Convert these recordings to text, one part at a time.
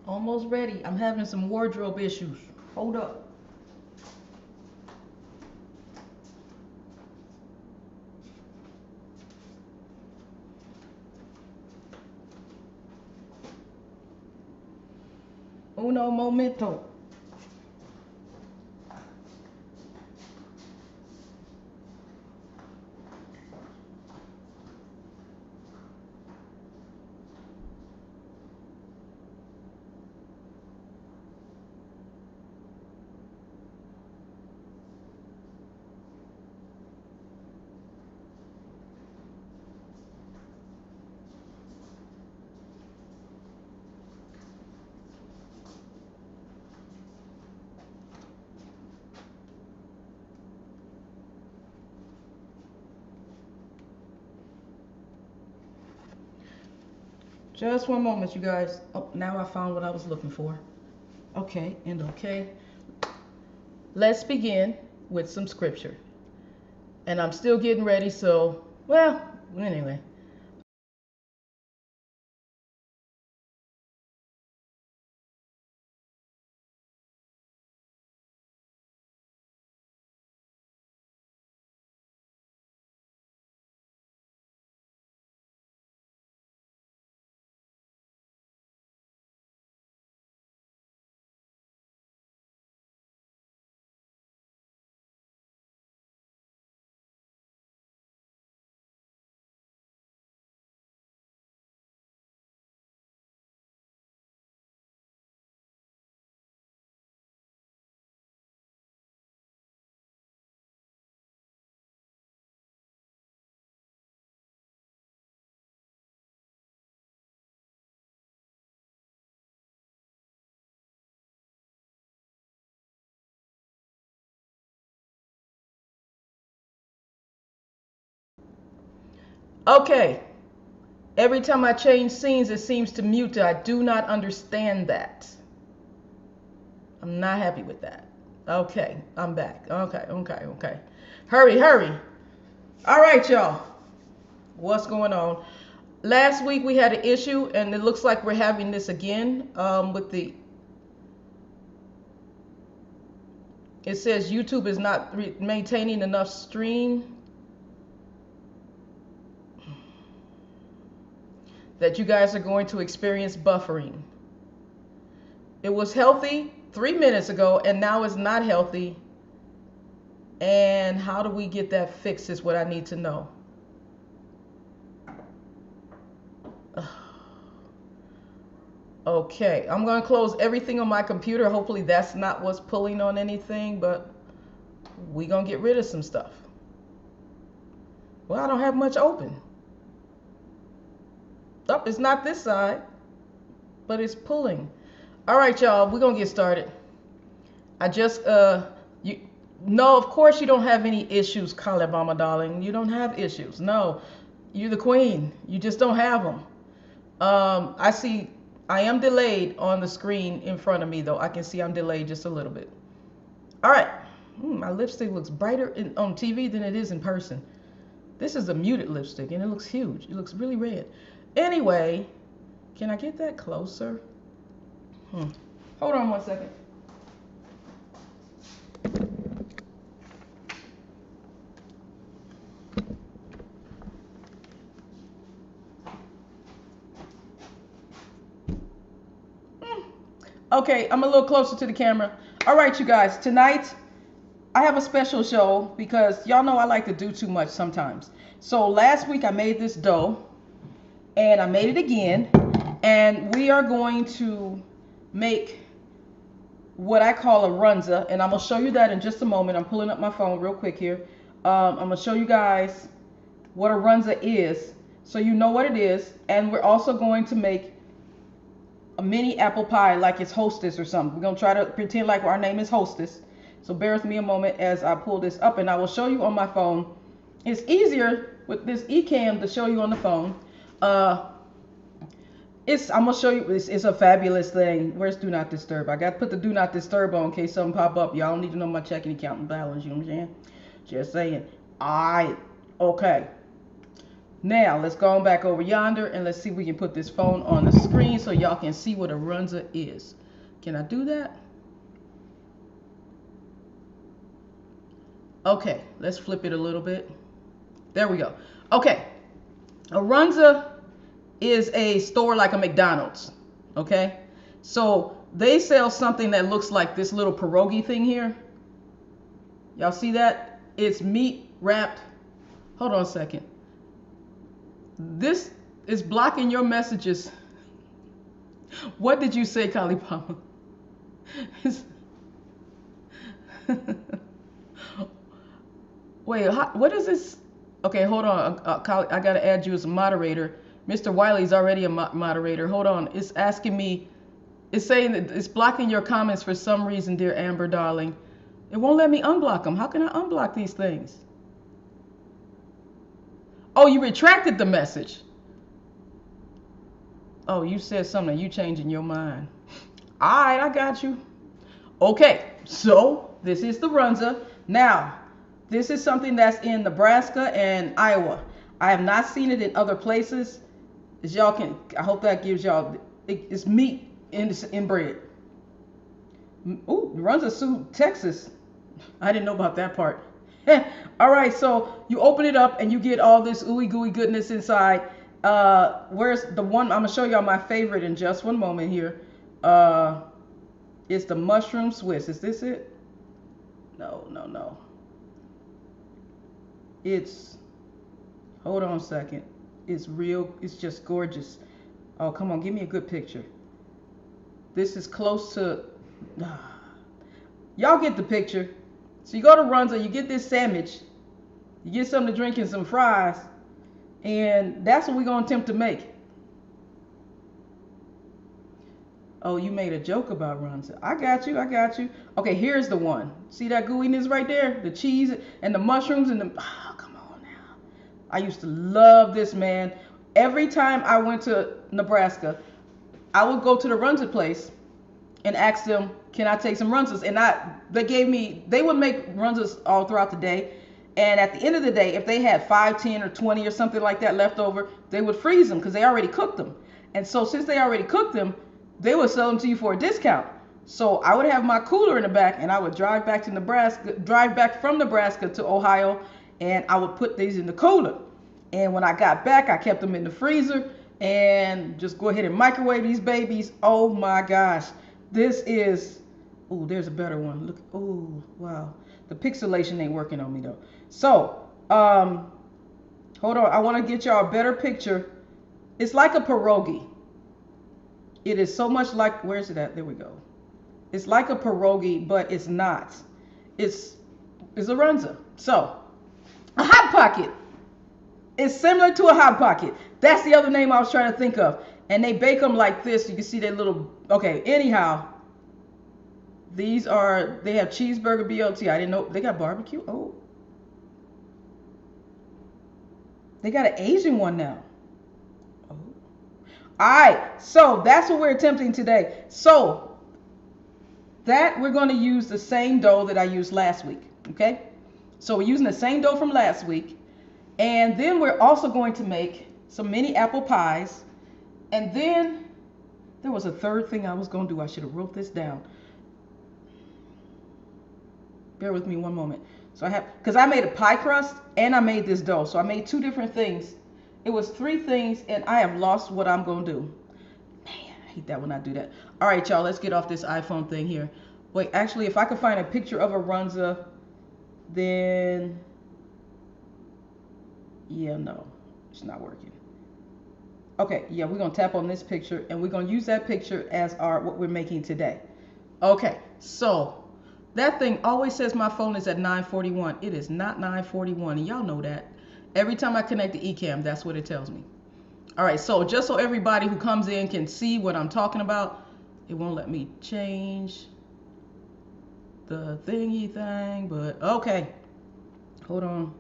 Almost ready. I'm having some wardrobe issues. Hold up. Uno momento. Just one moment, you guys. Oh, now I found what I was looking for. Okay, and okay. Let's begin with some scripture. And I'm still getting ready, so, well, anyway. Okay. Every time I change scenes, it seems to mute. I do not understand that. I'm not happy with that. Okay, I'm back. Okay. Hurry, hurry. All right, y'all. What's going on? Last week we had an issue, and it looks like we're having this again with the. It says YouTube is not maintaining enough stream. That you guys are going to experience buffering. It was healthy 3 minutes ago, and now it's not healthy. And how do we get that fixed is what I need to know. Okay, I'm going to close everything on my computer. Hopefully that's not what's pulling on anything, but we're going to get rid of some stuff. Well, I don't have much open. Oh, it's not this side, but it's pulling. All right, y'all, we're going to get started. I just, no, of course you don't have any issues, Kalibama, darling. You don't have issues. No, you're the queen. You just don't have them. I see I am delayed on the screen in front of me, though. I can see I'm delayed just a little bit. All right. My lipstick looks brighter on TV than it is in person. This is a muted lipstick, and it looks huge. It looks really red. Anyway, can I get that closer? Hold on 1 second. Okay, I'm a little closer to the camera. All right, you guys. Tonight, I have a special show because y'all know I like to do too much sometimes. So last week I made this dough, and I made it again, and we are going to make what I call a runza, and I'm gonna show you that in just a moment. I'm pulling up my phone real quick here. I'm gonna show you guys what a runza is, so you know what it is, and we're also going to make a mini apple pie like it's Hostess or something. We're gonna try to pretend like our name is Hostess. So bear with me a moment as I pull this up, and I will show you on my phone. It's easier with this eCam to show you on the phone. I'm gonna show you. It's a fabulous thing. Where's Do Not Disturb? I got to put the Do Not Disturb on in case something pop up. Y'all don't need to know my checking account and balance. You know what I'm saying? Just saying. Alright. Okay. Now, let's go on back over yonder and let's see if we can put this phone on the screen so y'all can see what a Runza is. Can I do that? Okay, let's flip it a little bit. There we go. Okay, a Runza is a store like a McDonald's. Okay, so they sell something that looks like this little pierogi thing here. Y'all see that? It's meat wrapped. Hold on a second. This is blocking your messages. What did you say, Kalipama? Wait, what is this? Okay, hold on. I got to add you as a moderator. Mr. Wiley's already a moderator. Hold on. It's asking me. It's saying that it's blocking your comments for some reason, dear Amber, darling. It won't let me unblock them. How can I unblock these things? Oh, you retracted the message. Oh, you said something. You changing your mind. All right, I got you. Okay, so this is the Runza. Now, this is something that's in Nebraska and Iowa. I have not seen it in other places. As y'all can, I hope that gives y'all, it's meat in bread. Ooh, Runza sued Texas. I didn't know about that part. All right, so you open it up and you get all this ooey gooey goodness inside. Where's the one? I'm gonna show y'all my favorite in just one moment here. It's the mushroom Swiss. Is this it? No. It's, hold on a second. It's real. It's just gorgeous. Oh, come on, give me a good picture. This is close to. Y'all get the picture. So you go to Runza, you get this sandwich, you get something to drink and some fries, and that's what we're going to attempt to make. Oh, you made a joke about Runza. I got you. Okay, here's the one. See that gooiness right there? The cheese and the mushrooms and the... Oh, come on now. I used to love this, man. Every time I went to Nebraska, I would go to the Runza place and ask them, can I take some Runzas? And they would make Runzas all throughout the day. And at the end of the day, if they had 5, 10, or 20 or something like that left over, they would freeze them because they already cooked them. And so since they already cooked them, they would sell them to you for a discount. So I would have my cooler in the back and I would drive back from Nebraska to Ohio, and I would put these in the cooler. And when I got back, I kept them in the freezer and just go ahead and microwave these babies. Oh my gosh. This is, oh, there's a better one. Look, oh, wow. The pixelation ain't working on me though. So, hold on. I want to get y'all a better picture. It's like a pierogi. It is so much like, where's it at? There we go. It's like a pierogi, but it's not. It's a Runza. So, a Hot Pocket. It's similar to a Hot Pocket. That's the other name I was trying to think of. And they bake them like this. You can see that little, okay, anyhow. They have cheeseburger BLT. I didn't know, they got barbecue? Oh. They got an Asian one now. Oh. All right, so that's what we're attempting today. So, that we're going to use the same dough that I used last week, okay? So we're using the same dough from last week. And then we're also going to make some mini apple pies. And then there was a third thing I was going to do. I should have wrote this down. Bear with me one moment. So because I made a pie crust and I made this dough. So I made 2 different things. It was 3 things and I have lost what I'm going to do. Man, I hate that when I do that. All right, y'all, let's get off this iPhone thing here. Wait, actually, if I could find a picture of a Runza, then, yeah, no, it's not working. Okay, yeah, we're going to tap on this picture and we're going to use that picture as what we're making today. Okay, so that thing always says my phone is at 941. It is not 941, and y'all know that. Every time I connect the eCam, that's what it tells me. All right, so just so everybody who comes in can see what I'm talking about, it won't let me change the thingy thing, but okay. Hold on.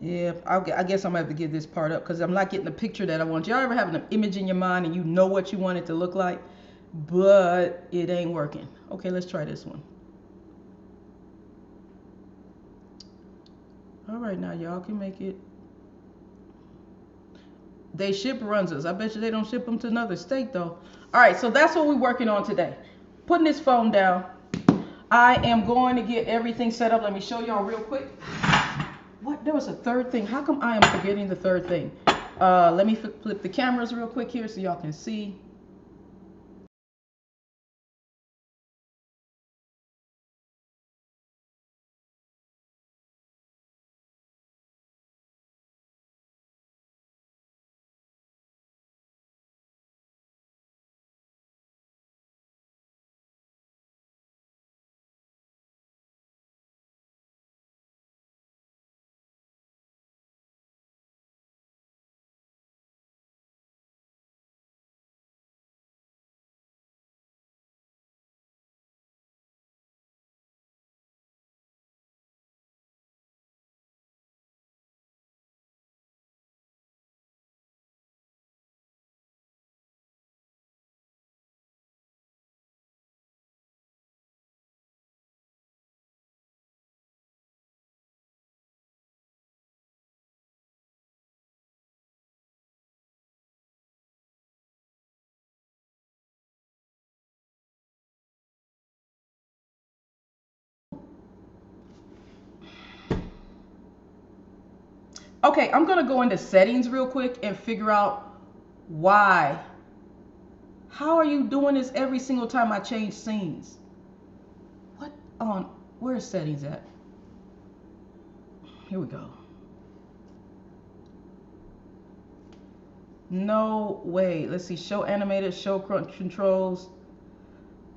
Yeah, I guess I'm gonna have to give this part up because I'm not getting the picture that I want. Y'all ever have an image in your mind and you know what you want it to look like, but it ain't working? Okay, let's try this one. All right, now y'all can make it. They ship Runzas. I bet you they don't ship them to another state though. All right, so that's what we're working on today. Putting this phone down. I am going to get everything set up. Let me show y'all real quick. What? There was a third thing. How come I am forgetting the third thing? Let me flip the cameras real quick here so y'all can see. Okay, I'm gonna go into settings real quick and figure out why. How are you doing this every single time I change scenes? What on, where's settings at? Here we go. No way. Let's see, show animated, show controls.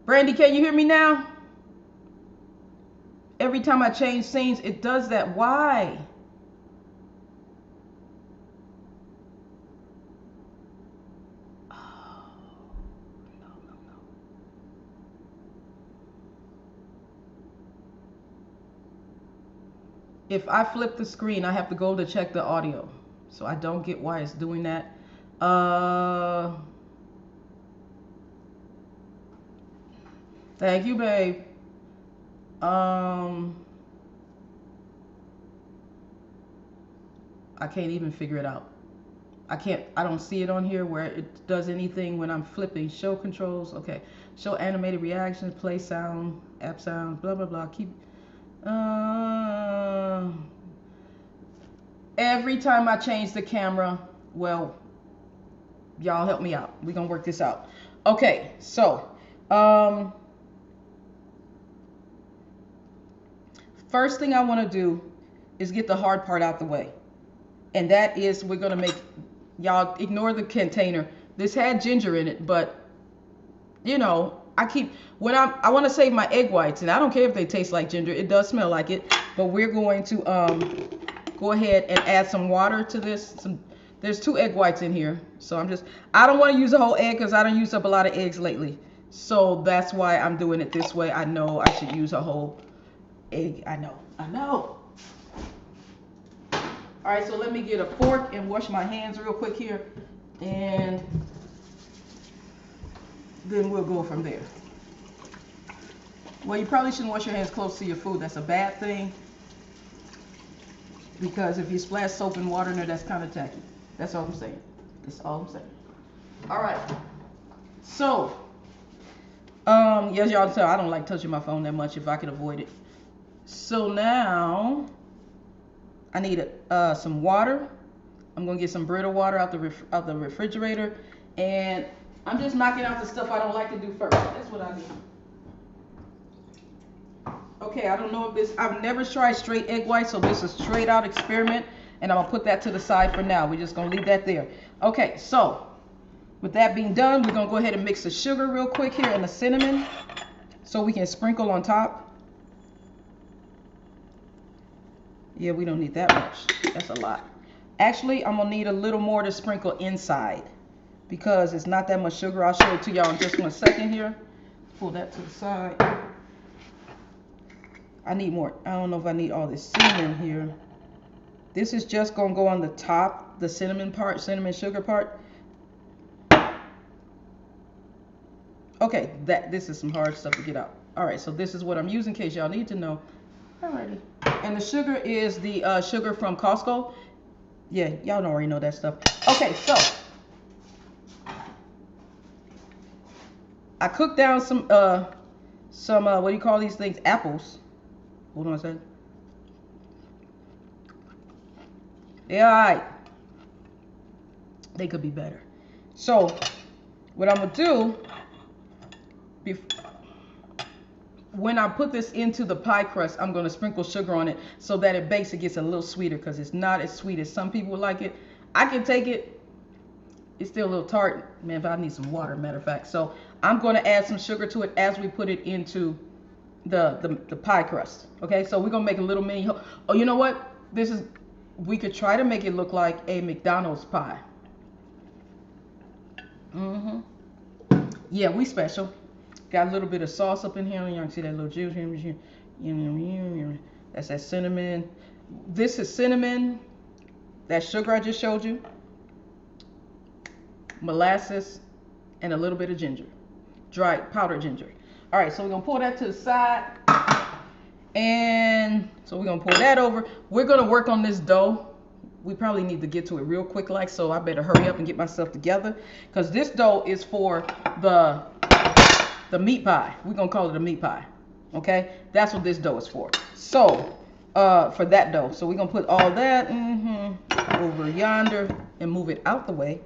Brandy, can you hear me now? Every time I change scenes, it does that. Why? If I flip the screen, I have to go to check the audio. So I don't get why it's doing that. Thank you, babe. I can't even figure it out. I don't see it on here where it does anything when I'm flipping. Show controls, okay. Show animated reactions, play sound, app sound, blah, blah, blah. Every time I change the camera, well, y'all help me out. We're gonna work this out. Okay, so, first thing I wanna do is get the hard part out the way. And that is, we're gonna make, y'all ignore the container. This had ginger in it, but you know, I want to save my egg whites, and I don't care if they taste like ginger. It does smell like it, but we're going to go ahead and add some water to this. There's 2 egg whites in here, so I don't want to use a whole egg because I don't use up a lot of eggs lately. So that's why I'm doing it this way. I know I should use a whole egg. I know. All right, so let me get a fork and wash my hands real quick here, and then we'll go from there. Well, you probably shouldn't wash your hands close to your food. That's a bad thing, because if you splash soap and water in there, that's kind of tacky. That's all I'm saying. That's all I'm saying. All right. So, yes, y'all can tell I don't like touching my phone that much if I can avoid it. So now I need some water. I'm gonna get some Brita water out the refrigerator, and I'm just knocking out the stuff I don't like to do first. That's what I do. Okay, I don't know if this, I've never tried straight egg whites, so this is straight out experiment, and I'm gonna put that to the side for now. We're just gonna leave that there. Okay, so with that being done, we're gonna go ahead and mix the sugar real quick here and the cinnamon so we can sprinkle on top. Yeah, we don't need that much. That's a lot. Actually, I'm gonna need a little more to sprinkle inside because it's not that much sugar. I'll show it to y'all in just 1 second here. Pull that to the side. I need more. I don't know if I need all this cinnamon here. This is just gonna go on the top, the cinnamon part, cinnamon sugar part. Okay, this is some hard stuff to get out. All right, so this is what I'm using in case y'all need to know. Alrighty. And the sugar is the sugar from Costco. Yeah, y'all already know that stuff. Okay, so I cooked down some what do you call these things? Apples. Hold on a second. Yeah, alright. They could be better. So what I'm gonna do when I put this into the pie crust, I'm gonna sprinkle sugar on it so that it bakes. It gets a little sweeter because it's not as sweet as some people would like it. I can take it. It's still a little tart. Man, if I need some water, matter of fact. So I'm gonna add some sugar to it as we put it into the pie crust. Okay, so we're gonna make a little mini. Oh, you know what? We could try to make it look like a McDonald's pie. Yeah, we special. Got a little bit of sauce up in here. Y'all can see that little juice here. That's that cinnamon. This is cinnamon. That sugar I just showed you. Molasses and a little bit of ginger. Dried powdered ginger. All right, so we're gonna pour that to the side. And so we're gonna pour that over. We're gonna work on this dough. We probably need to get to it real quick, so I better hurry up and get myself together, because this dough is for the meat pie. We're gonna call it a meat pie. Okay, that's what this dough is for. So for that dough, so we're gonna put all that over yonder and move it out the way.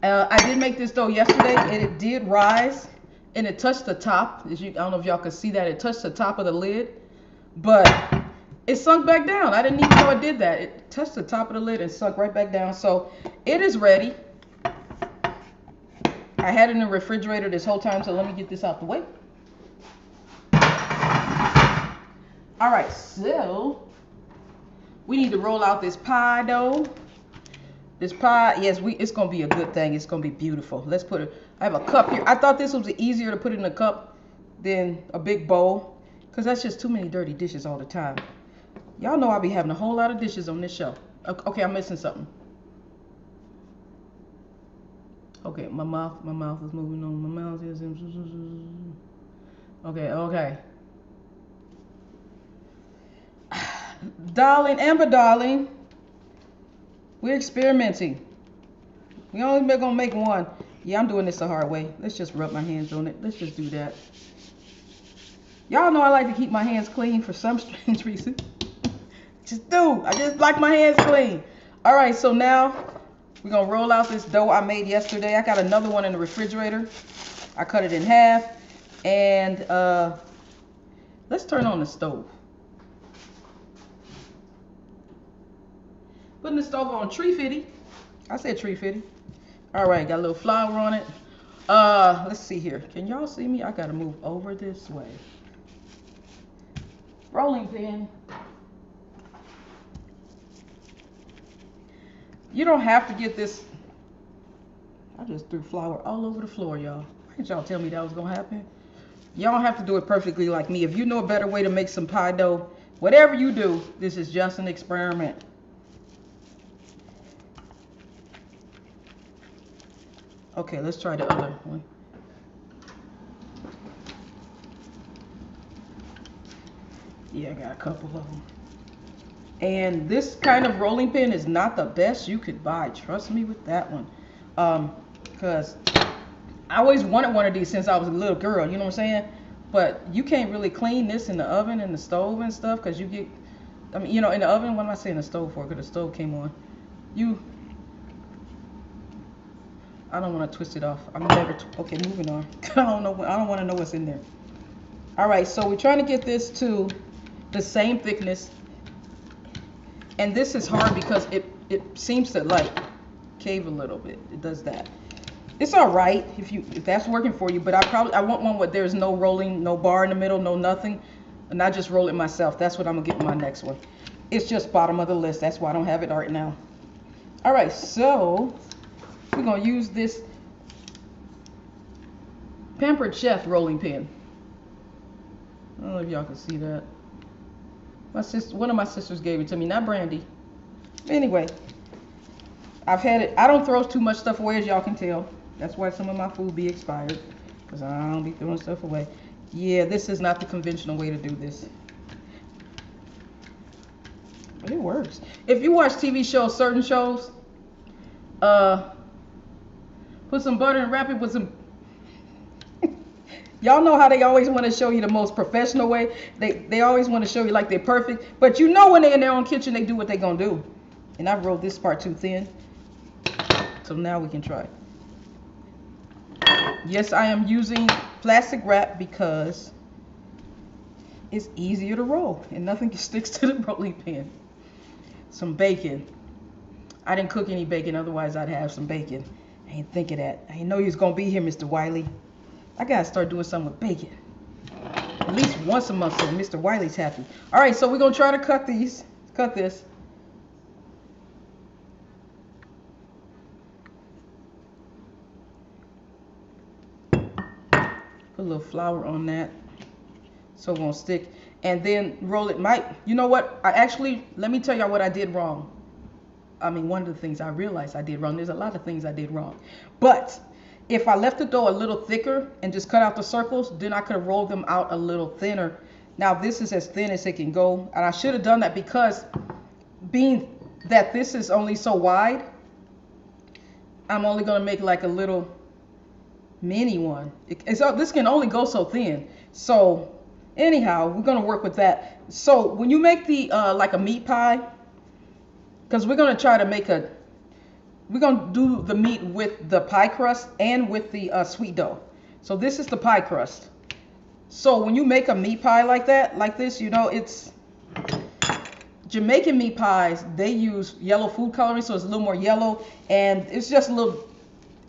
I did make this dough yesterday, and it did rise, and it touched the top. I don't know if y'all could see that. It touched the top of the lid, but it sunk back down. I didn't even know it did that. It touched the top of the lid and sunk right back down. So it is ready. I had it in the refrigerator this whole time, so let me get this out the way. All right, so we need to roll out this pie dough. This pie, yes, it's gonna be a good thing. It's gonna be beautiful. Let's put it. I have a cup here. I thought this was easier to put in a cup than a big bowl, because that's just too many dirty dishes all the time. Y'all know I'll be having a whole lot of dishes on this show. Okay, I'm missing something. Okay, my mouth is moving on. My mouth is. Okay. Darling, Amber, darling. We're experimenting. We only gonna make one. Yeah, I'm doing this the hard way. Let's just rub my hands on it. Let's just do that. Y'all know I like to keep my hands clean for some strange reason. I just like my hands clean. All right, so now we're gonna roll out this dough I made yesterday. I got another one in the refrigerator. I cut it in half, and let's turn on the stove. Putting the stove on 350. I said 350. All right, got a little flour on it. Let's see here. Can y'all see me? I gotta move over this way. Rolling pin. You don't have to get this. I just threw flour all over the floor, y'all. Why didn't y'all tell me that was gonna happen? Y'all don't have to do it perfectly like me. If you know a better way to make some pie dough, whatever you do, this is just an experiment. Okay, let's try the other one. Yeah, I got a couple of them. And this kind of rolling pin is not the best you could buy. Trust me with that one. Because I always wanted one of these since I was a little girl, you know what I'm saying? But you can't really clean this in the oven and the stove and stuff, because you get, I mean, you know, in the oven, what am I saying the stove for? Because the stove came on. I don't want to twist it off. I'm never, okay, moving on. I don't want to know what's in there. All right, so we're trying to get this to the same thickness. And this is hard because it seems to like cave a little bit. It does that. It's all right if that's working for you, but I want one where there's no rolling, no bar in the middle, no nothing, and I just roll it myself. That's what I'm gonna get in my next one. It's just bottom of the list. That's why I don't have it right now. All right, so we're gonna use this Pampered Chef rolling pin. I don't know if y'all can see that. One of my sisters gave it to me, not Brandy. Anyway, I've had it. I don't throw too much stuff away, as y'all can tell. That's why some of my food be expired, because I don't be throwing stuff away. Yeah, this is not the conventional way to do this. But it works. If you watch TV shows, certain shows, uh, put some butter and wrap it with some. Y'all know how they always want to show you the most professional way. They always want to show you like they're perfect. But you know when they're in their own kitchen, they do what they're going to do. And I've rolled this part too thin. So now we can try. Yes, I am using plastic wrap because it's easier to roll and nothing sticks to the rolling pin. Some bacon. I didn't cook any bacon, otherwise I'd have some bacon. I ain't think of that. I didn't know you was going to be here, Mr. Wiley. I gotta start doing something with bacon. At least once a month so Mr. Wiley's happy. Alright, so we're gonna try to cut these. Cut this. Put a little flour on that so it won't stick. And then roll it. You know what? Let me tell y'all what I did wrong. I mean, one of the things I realized I did wrong. There's a lot of things I did wrong. But if I left the dough a little thicker and just cut out the circles, then I could have rolled them out a little thinner. Now this is as thin as it can go. And I should have done that because being that this is only so wide, I'm only going to make like a little mini one. This can only go so thin. So anyhow, we're going to work with that. So when you make the like a meat pie, because we're going to try to make we're going to do the meat with the pie crust and with the sweet dough. So this is the pie crust. So when you make a meat pie like that, like this, you know, it's Jamaican meat pies, they use yellow food coloring, so it's a little more yellow. And it's just a little,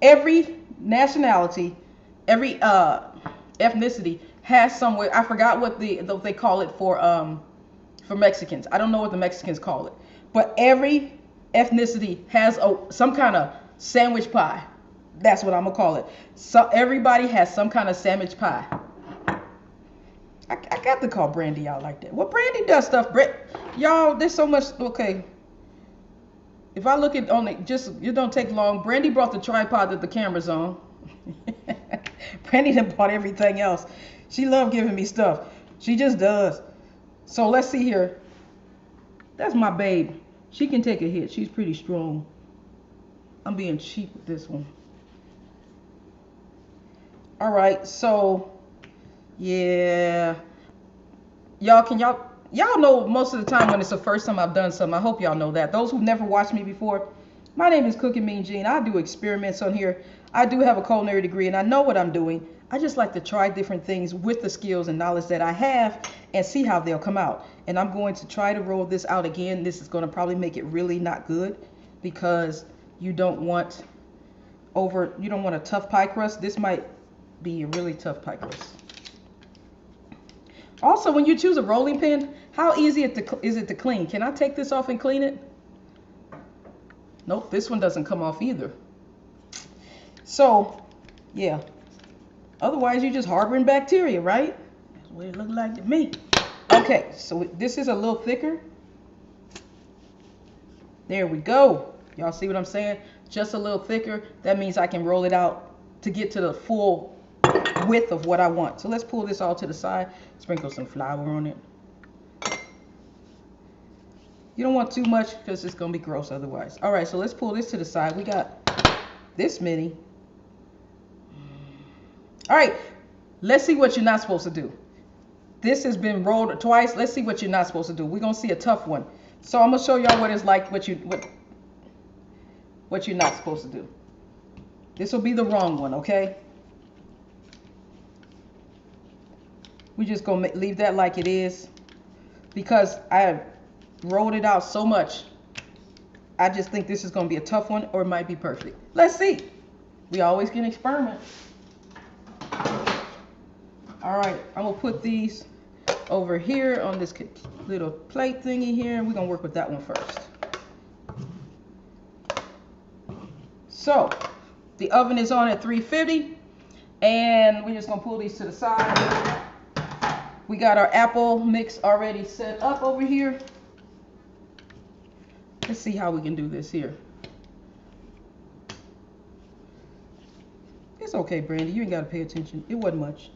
every nationality, every ethnicity has some way. I forgot what they call it for Mexicans. I don't know what the Mexicans call it. But every ethnicity has some kind of sandwich pie. That's what I'm gonna call it. So everybody has some kind of sandwich pie. I got to call Brandy out like that. Well, Brandy does stuff. Y'all, there's so much. Okay, if I look at it don't take long. Brandy brought the tripod that the camera's on. Brandy done bought everything else. She loved giving me stuff. She just does. So let's see here. That's my babe. She can take a hit. She's pretty strong. I'm being cheap with this one. All right, so yeah, y'all know most of the time when it's the first time I've done something. I hope y'all know that. Those who've never watched me before, my name is Cookin Mean Jean. I do experiments on here. I do have a culinary degree and I know what I'm doing. I just like to try different things with the skills and knowledge that I have and see how they'll come out. And I'm going to try to roll this out again. This is going to probably make it really not good because you don't want a tough pie crust. This might be a really tough pie crust. Also, when you choose a rolling pin, how easy is it to clean? Can I take this off and clean it? Nope, this one doesn't come off either. So, yeah. Otherwise, you're just harboring bacteria, right? That's what it looked like to me. Okay, so this is a little thicker. There we go. Y'all see what I'm saying? Just a little thicker. That means I can roll it out to get to the full width of what I want. So let's pull this all to the side. Sprinkle some flour on it. You don't want too much because it's going to be gross otherwise. All right, so let's pull this to the side. We got this many. All right, let's see what you're not supposed to do. This has been rolled twice. Let's see what you're not supposed to do. We're going to see a tough one. So I'm going to show y'all what it's like, what you're not supposed to do. This will be the wrong one, okay? We just going to leave that like it is because I rolled it out so much. I just think this is going to be a tough one or it might be perfect. Let's see. We always can experiment. All right, I'm going to put these over here on this little plate thingy here, and we're going to work with that one first. So, the oven is on at 350, and we're just going to pull these to the side. We got our apple mix already set up over here. Let's see how we can do this here. It's okay, Brandy. You ain't got to pay attention. It wasn't much.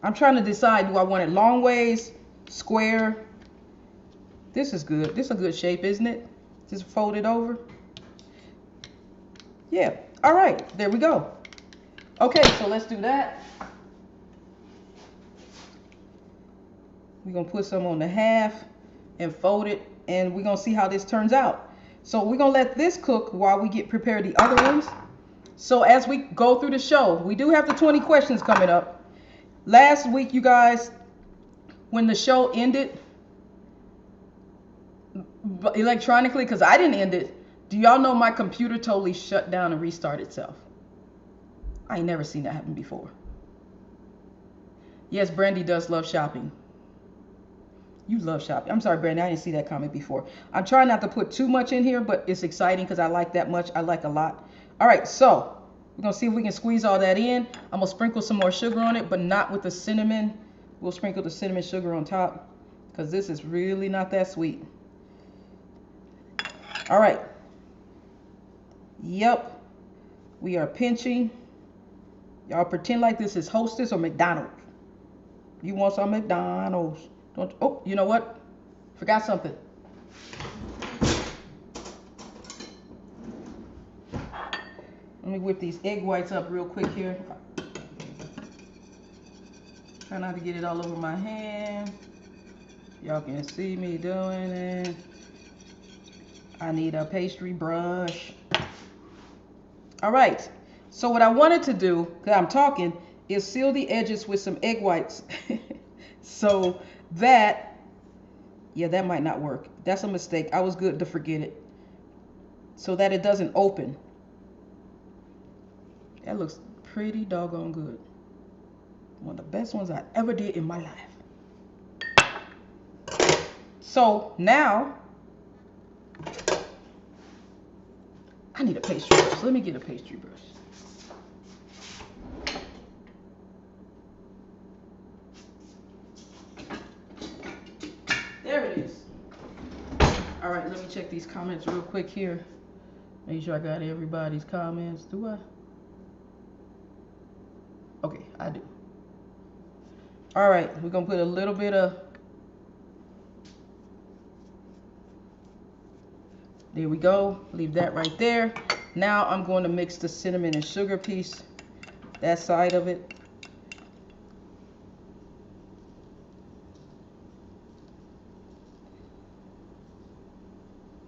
I'm trying to decide, do I want it long ways, square? This is good. This is a good shape, isn't it? Just fold it over. Yeah. All right. There we go. Okay, so let's do that. We're going to put some on the half and fold it, and we're going to see how this turns out. So we're going to let this cook while we get prepared the other ones. So as we go through the show, we do have the 20 questions coming up. Last week, you guys, when the show ended electronically, because I didn't end it, do y'all know my computer totally shut down and restarted itself? I ain't never seen that happen before. Yes, Brandy does love shopping. You love shopping. I'm sorry, Brandy, I didn't see that comment before. I'm trying not to put too much in here, but it's exciting because I like that much. I like a lot. All right, so we're going to see if we can squeeze all that in. I'm going to sprinkle some more sugar on it, but not with the cinnamon. We'll sprinkle the cinnamon sugar on top because this is really not that sweet. All right. Yep. We are pinching. Y'all pretend like this is Hostess or McDonald's. You want some McDonald's? Don't. Oh, you know what? Forgot something. Let me whip these egg whites up real quick here. Try not to get it all over my hand. Y'all can see me doing it. I need a pastry brush. All right. So what I wanted to do, because I'm talking, is seal the edges with some egg whites. So that, yeah, that might not work. That's a mistake. I was good to forget it. So that it doesn't open. That looks pretty doggone good. One of the best ones I ever did in my life. So now, I need a pastry brush. Let me get a pastry brush. There it is. All right, let me check these comments real quick here. Make sure I got everybody's comments. Do I? Okay, I do. All right, we're going to put a little bit of... There we go. Leave that right there. Now I'm going to mix the cinnamon and sugar piece. That side of it.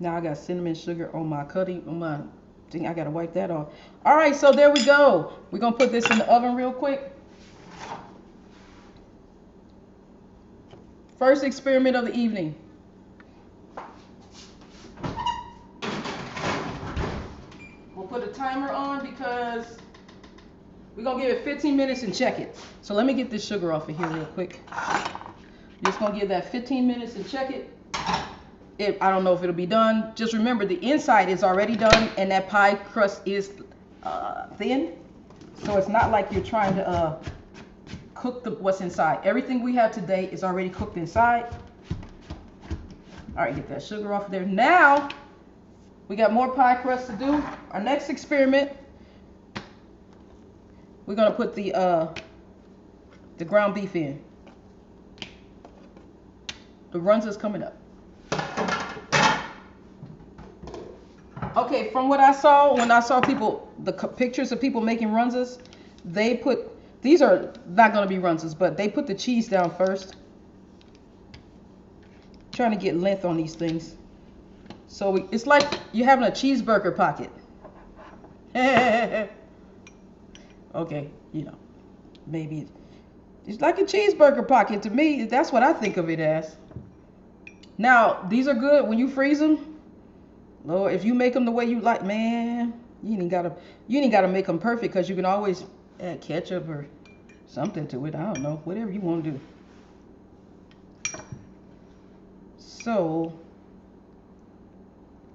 Now I got cinnamon sugar on my cutting, on my thing. I gotta wipe that off. All right, so there we go. We're gonna put this in the oven real quick. First experiment of the evening. We'll put a timer on because we're gonna give it 15 minutes and check it. So let me get this sugar off of here real quick. Just gonna give that 15 minutes and check it. I don't know if it'll be done. Just remember the inside is already done and that pie crust is thin. So it's not like you're trying to cook what's inside. Everything we have today is already cooked inside. All right, get that sugar off there. Now we got more pie crust to do. Our next experiment, we're gonna put the ground beef in. The Runza's coming up. Okay, from what I saw, when I saw people, the pictures of people making Runzas, they put, these are not going to be Runzas, but they put the cheese down first. Trying to get length on these things. So it's like you're having a cheeseburger pocket. Okay, you know, maybe it's like a cheeseburger pocket to me. That's what I think of it as. Now, these are good when you freeze them. Lord, if you make them the way you like, man, you ain't gotta make them perfect because you can always add ketchup or something to it. I don't know, whatever you want to do. So,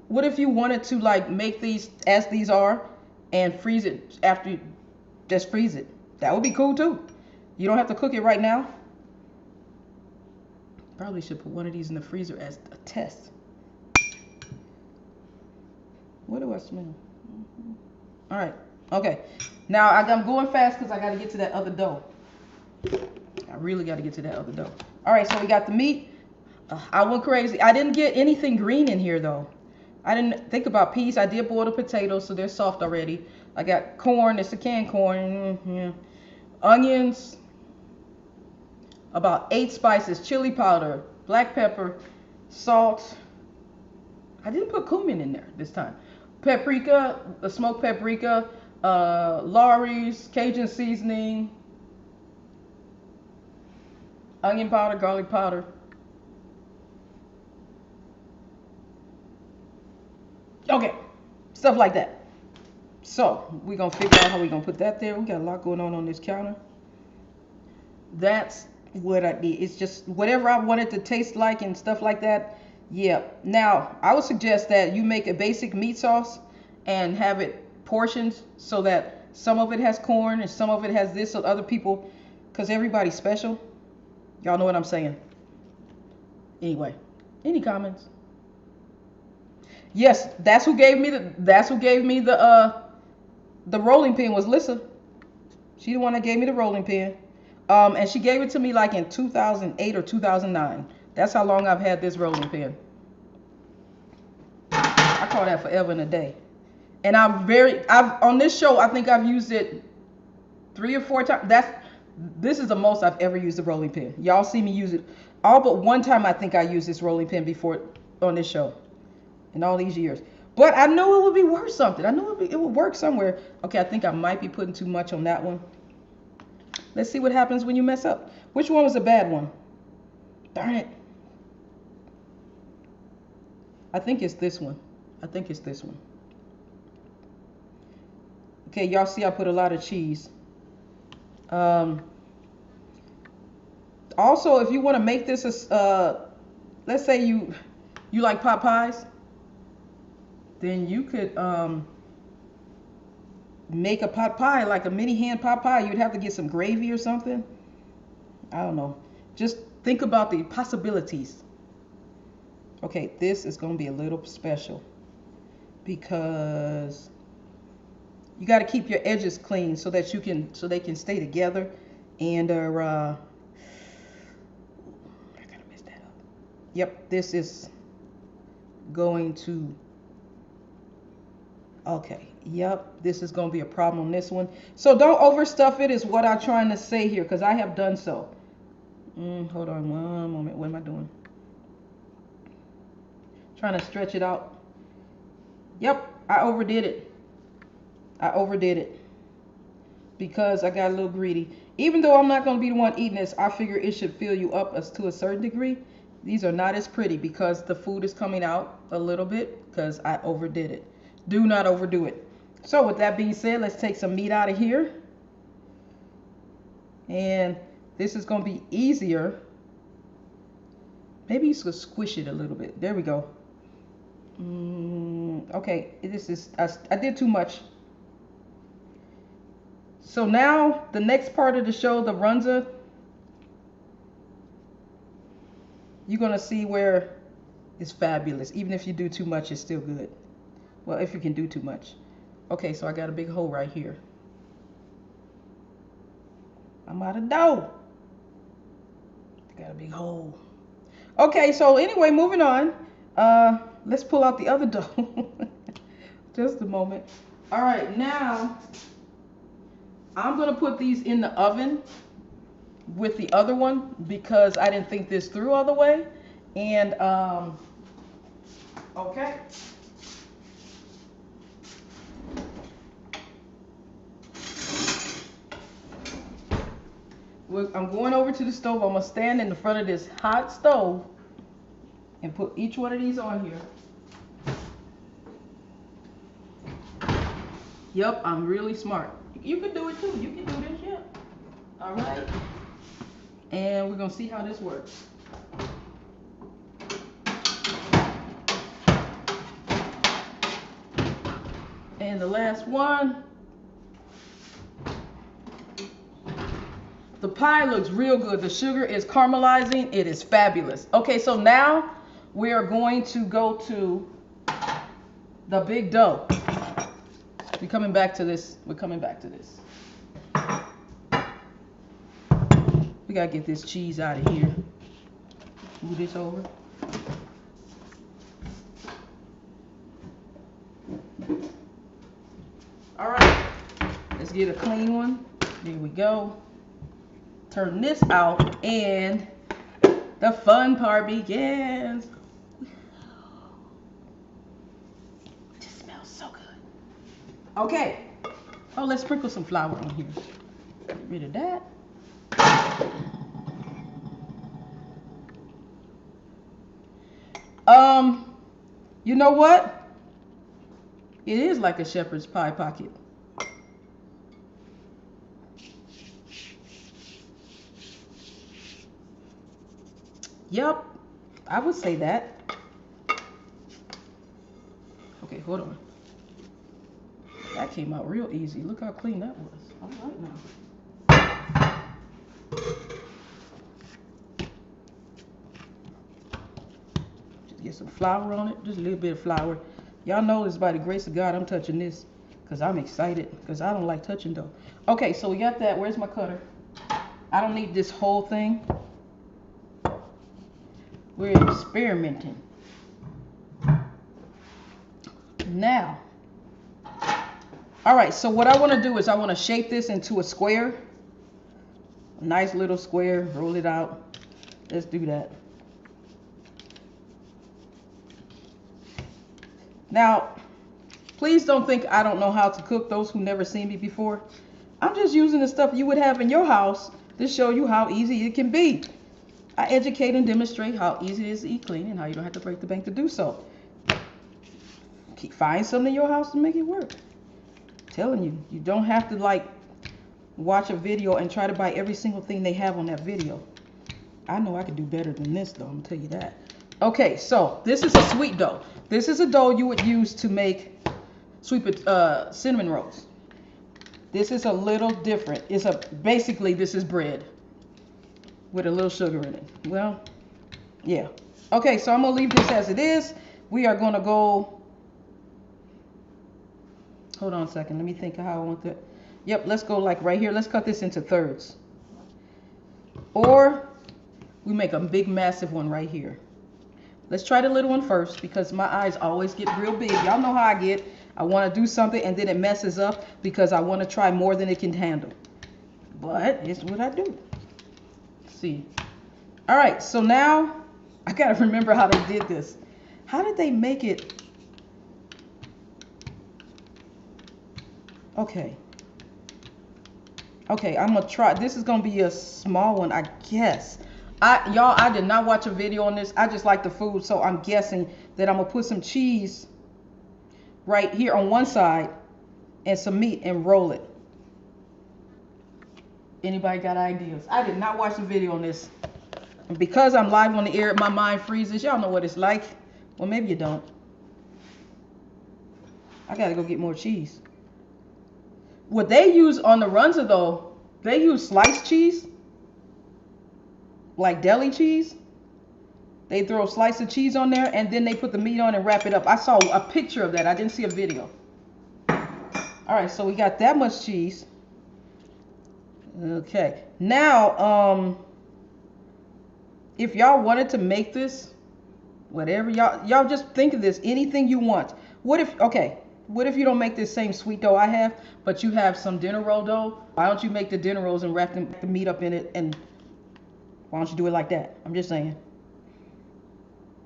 what if you wanted to like make these as these are and freeze it after you just freeze it? That would be cool too. You don't have to cook it right now. Probably should put one of these in the freezer as a test. What do I smell? All right. Okay. Now I'm going fast because I got to get to that other dough. I really got to get to that other dough. All right, so we got the meat. I went crazy. I didn't get anything green in here though. I didn't think about peas. I did boil the potatoes, so they're soft already. I got corn. It's a canned corn. Yeah. Onions. About 8 spices. Chili powder. Black pepper. Salt. I didn't put cumin in there this time. Paprika. The smoked paprika. Lawry's. Cajun seasoning. Onion powder. Garlic powder. Okay, stuff like that. So we're gonna figure out how we're gonna put that there. We got a lot going on this counter. That's what I did. It's just whatever I want it to taste like and stuff like that. Yeah. Now I would suggest that you make a basic meat sauce and have it portioned so that some of it has corn and some of it has this, so other people, because everybody's special. Y'all know what I'm saying. Anyway, any comments? Yes, that's who gave me the rolling pin was Lissa. She the one that gave me the rolling pin. And she gave it to me like in 2008 or 2009. That's how long I've had this rolling pin. I call that forever and a day. And I've on this show, I think I've used it 3 or 4 times. This is the most I've ever used the rolling pin. Y'all see me use it all but one time. I think I used this rolling pin before on this show. In all these years. But I knew it would be worth something. I knew it would work somewhere. Okay, I think I might be putting too much on that one. Let's see what happens when you mess up. Which one was a bad one? Darn it. I think it's this one. I think it's this one. Okay, y'all see I put a lot of cheese. Also, if you want to make this, let's say you like pot pies, then you could make a pot pie, like a mini hand pot pie. You'd have to get some gravy or something. I don't know. Just think about the possibilities. Okay, this is going to be a little special because you got to keep your edges clean so that they can stay together. And I gotta mess that up. Yep, this is going to. Okay, yep, this is going to be a problem on this one. So don't overstuff it is what I'm trying to say here, because I have done so. Hold on one moment. What am I doing? Trying to stretch it out. Yep, I overdid it. I overdid it because I got a little greedy. Even though I'm not going to be the one eating this, I figure it should fill you up as to a certain degree. These are not as pretty because the food is coming out a little bit because I overdid it. Do not overdo it. So with that being said, let's take some meat out of here. And this is going to be easier. Maybe you should squish it a little bit. There we go. Okay, this is, I did too much. So now the next part of the show, the Runza, you're going to see where it's fabulous. Even if you do too much, it's still good. Well, if you can do too much. Okay, so I got a big hole right here. I'm out of dough. I got a big hole. Okay, so anyway, moving on. Let's pull out the other dough. Just a moment. All right, now I'm going to put these in the oven with the other one because I didn't think this through all the way. And, okay. I'm going over to the stove. I'm going to stand in the front of this hot stove and put each one of these on here. Yep, I'm really smart. You can do it too. You can do this, yeah. All right. And we're going to see how this works. And the last one. The pie looks real good. The sugar is caramelizing. It is fabulous. Okay, so now we are going to go to the big dough. We're coming back to this. We're coming back to this. We're We gotta get this cheese out of here. Move this over. All right, let's get a clean one. There we go. Turn this out and the fun part begins. It smells so good. Okay. Oh, let's sprinkle some flour on here. Get rid of that. You know what? It is like a shepherd's pie pocket. Yep, I would say that. Okay, hold on. That came out real easy. Look how clean that was. All right now. Just get some flour on it. Just a little bit of flour. Y'all know this by the grace of God. I'm touching this because I'm excited because I don't like touching dough. Okay, so we got that. Where's my cutter? I don't need this whole thing. We're experimenting. Now, all right, so what I want to do is I want to shape this into a square. A nice little square, roll it out. Let's do that. Now, please don't think I don't know how to cook, those who never seen me before. I'm just using the stuff you would have in your house to show you how easy it can be. I educate and demonstrate how easy it is to eat clean and how you don't have to break the bank to do so. Find something in your house to make it work. I'm telling you, you don't have to like watch a video and try to buy every single thing they have on that video. I know I could do better than this though, I'm gonna tell you that. Okay, so this is a sweet dough. This is a dough you would use to make sweet cinnamon rolls. This is a little different. Basically this is bread with a little sugar in it. Well, yeah. Okay, so I'm gonna leave this as it is. We are gonna go. Hold on a second. Let me think of how I want that. Yep, let's go like right here. Let's cut this into thirds. Or we make a big, massive one right here. Let's try the little one first because my eyes always get real big. Y'all know how I get. I want to do something and then it messes up because I want to try more than it can handle. But it's what I do. Let's see. All right, so now I got to remember how they did this. How did they make it? Okay. Okay, I'm gonna try. This is gonna be a small one, I guess. I did not watch a video on this. I just like the food, so I'm guessing that I'm gonna put some cheese right here on one side and some meat and roll it. Anybody got ideas? I did not watch the video on this. And because I'm live on the air, my mind freezes. Y'all know what it's like. Well, maybe you don't. I gotta go get more cheese. What they use on the Runza though, they use sliced cheese, like deli cheese. They throw a slice of cheese on there and then they put the meat on and wrap it up. I saw a picture of that. I didn't see a video. All right, so we got that much cheese. Okay, now if y'all wanted to make this, whatever y'all just think of this, anything you want. What if you don't make this same sweet dough I have, but you have some dinner roll dough? Why don't you make the dinner rolls and wrap the meat up in it, and why don't you do it like that? I'm just saying.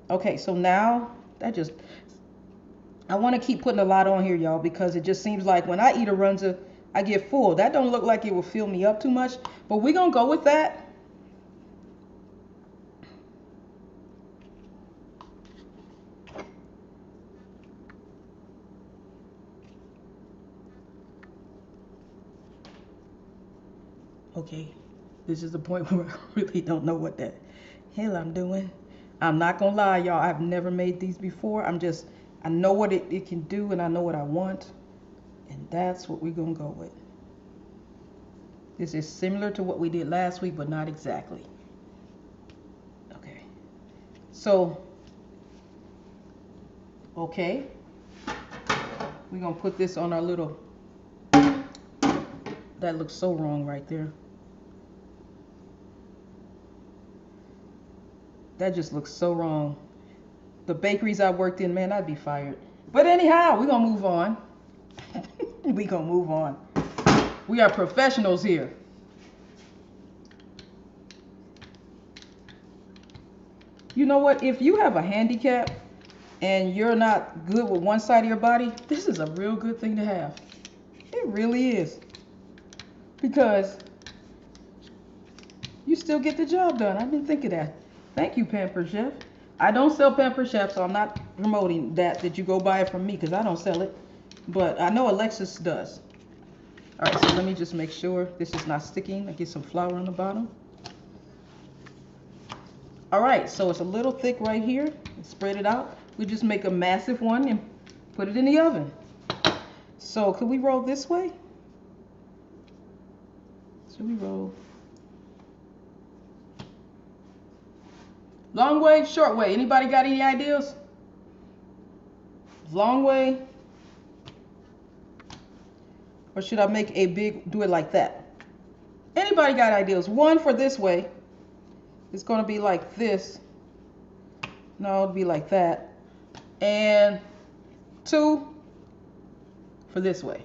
Okay, so now I want to keep putting a lot on here, y'all, because it just seems like when I eat a Runza, I get full. That don't look like it will fill me up too much, but we're gonna go with that. Okay, this is the point where I really don't know what the hell I'm doing. I'm not gonna lie, y'all, I've never made these before. I know what it can do and I know what I want. And that's what we're gonna go with. This is similar to what we did last week, but not exactly. Okay, so, okay. We're gonna put this on our little, that looks so wrong right there. That just looks so wrong. The bakeries I worked in, man, I'd be fired. But anyhow, we're gonna move on. We gonna move on. We are professionals here. You know what? If you have a handicap and you're not good with one side of your body, this is a real good thing to have. It really is. Because you still get the job done. I didn't think of that. Thank you, Pamper Chef. I don't sell Pamper Chef, so I'm not promoting that you go buy it from me, because I don't sell it. But I know Alexis does. All right, so let me just make sure this is not sticking. I get some flour on the bottom. All right, so it's a little thick right here. Spread it out. We just make a massive one and put it in the oven. So could we roll this way? Should we roll? Long way, short way. Anybody got any ideas? Long way. Or should I make a big, do it like that? Anybody got ideas? One for this way. It's going to be like this. No, it'll be like that. And two for this way.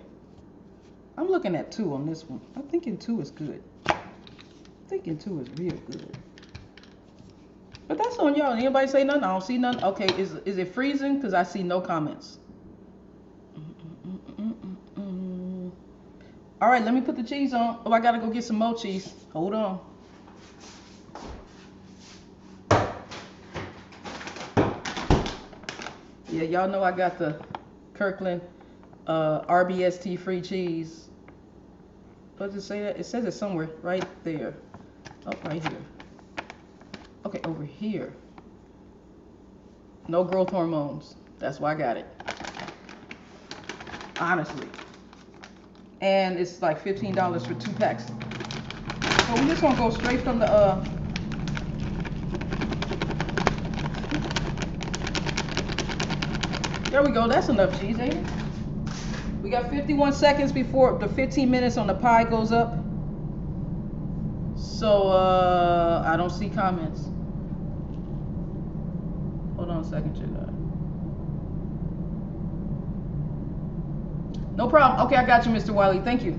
I'm looking at two on this one. I'm thinking two is good. I'm thinking two is real good. But that's on y'all. Anybody say nothing? I don't see nothing. Okay, is it freezing? Because I see no comments. All right, let me put the cheese on. Oh, I got to go get some more cheese. Hold on. Yeah, y'all know I got the Kirkland RBST free cheese. What does it say that? It says it somewhere right there. Oh, right here. Okay, over here. No growth hormones. That's why I got it. Honestly. And it's like $15 for 2 packs. So we just gonna go straight from the there we go. That's enough cheese, ain't it? We got 51 seconds before the 15 minutes on the pie goes up. So I don't see comments. Hold on a second, you guys. No problem. Okay, I got you, Mr. Wiley. Thank you.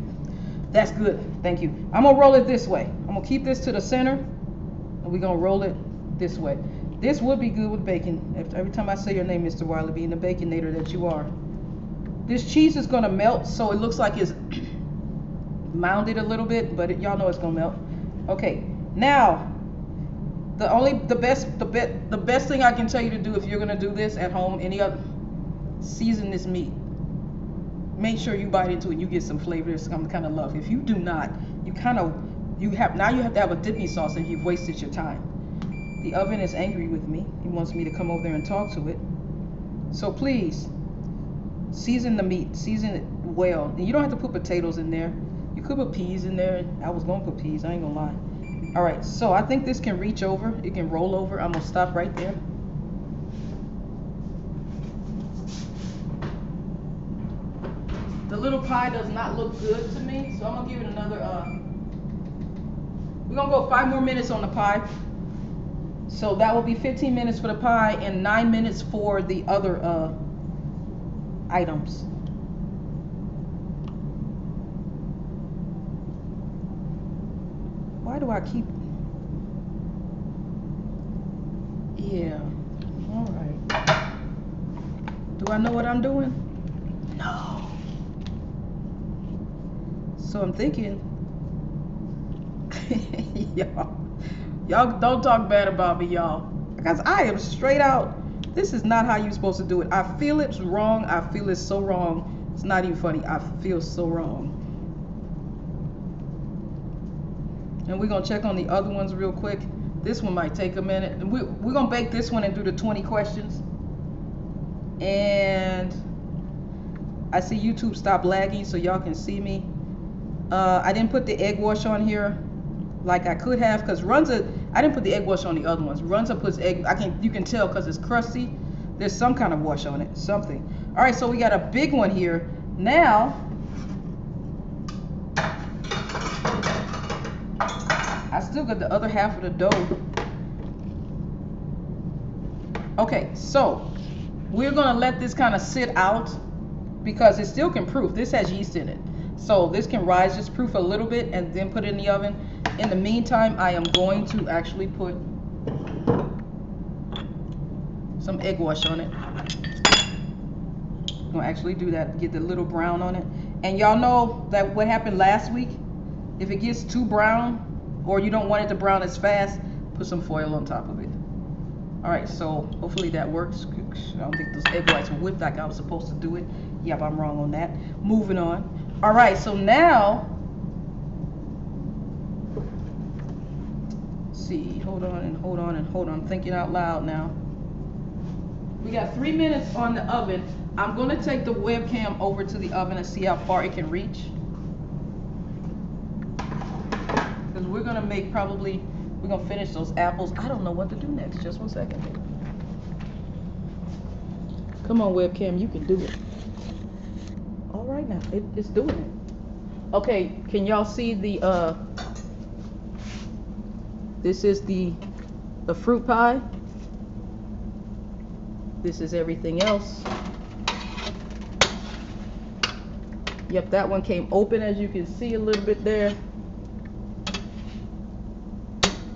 That's good. Thank you. I'm gonna roll it this way. I'm gonna keep this to the center, and we're gonna roll it this way. This would be good with bacon. Every time I say your name, Mr. Wiley, being the baconator that you are. This cheese is gonna melt, so it looks like it's mounded a little bit, but y'all know it's gonna melt. Okay, now the best thing I can tell you to do if you're gonna do this at home, any other, season this meat. Make sure you bite into it. You get some flavor, some kind of love. If you do not, you have to have a dipping sauce, and you've wasted your time. The oven is angry with me. He wants me to come over there and talk to it. So please, season the meat. Season it well. And you don't have to put potatoes in there. You could put peas in there. I was going to put peas. I ain't going to lie. All right. So I think this can reach over. It can roll over. I'm going to stop right there. The little pie does not look good to me. So I'm going to give it another, we're going to go 5 more minutes on the pie. So that will be 15 minutes for the pie and 9 minutes for the other items. Why do I keep... Yeah. All right. Do I know what I'm doing? No. So I'm thinking... Y'all don't talk bad about me, y'all. Because I am straight out. This is not how you're supposed to do it. I feel it's wrong. I feel it's so wrong. It's not even funny. I feel so wrong. And we're going to check on the other ones real quick. This one might take a minute. And we're going to bake this one and do the 20 questions. And I see YouTube stop lagging so y'all can see me. I didn't put the egg wash on here like I could have, because Runza, I didn't put the egg wash on the other ones. Runza puts egg, you can tell because it's crusty. There's some kind of wash on it, something. All right, so we got a big one here. Now, I still got the other half of the dough. Okay, so we're gonna let this kind of sit out because it still can proof. This has yeast in it, so this can rise just proof a little bit and then put it in the oven. In the meantime, I am going to actually put some egg wash on it. I'm gonna actually do that, get the little brown on it. And y'all know that what happened last week, if it gets too brown or you don't want it to brown as fast, put some foil on top of it. All right, so hopefully that works. I don't think those egg whites were whipped like I was supposed to do it. Yep, I'm wrong on that. Moving on. All right, so now, let's see, hold on and hold on and hold on. I'm thinking out loud now. We got 3 minutes on the oven. I'm gonna take the webcam over to the oven and see how far it can reach. Because we're gonna make probably, we're gonna finish those apples. I don't know what to do next. Just 1 second. Come on, webcam, you can do it. All right now, it's doing it. Okay, can y'all see the this is the fruit pie. This is everything else. Yep, that one came open, as you can see a little bit there.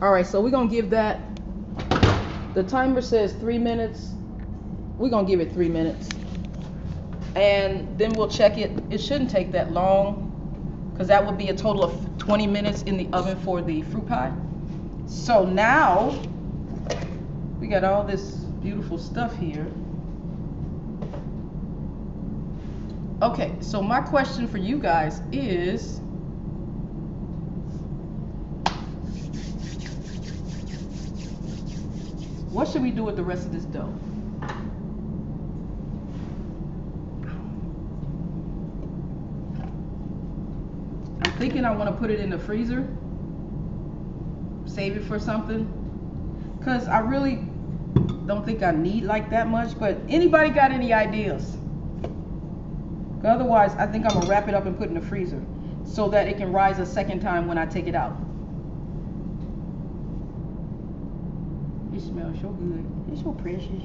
All right, so we're gonna give that, the timer says 3 minutes. We're gonna give it 3 minutes. And then we'll check it. It shouldn't take that long because that would be a total of 20 minutes in the oven for the fruit pie. So now we got all this beautiful stuff here. Okay, so my question for you guys is, what should we do with the rest of this dough? I'm thinking I want to put it in the freezer, save it for something, because I really don't think I need like that much. But anybody got any ideas? Otherwise, I think I'm gonna wrap it up and put it in the freezer so that it can rise a second time when I take it out. It smells so good. It's so precious.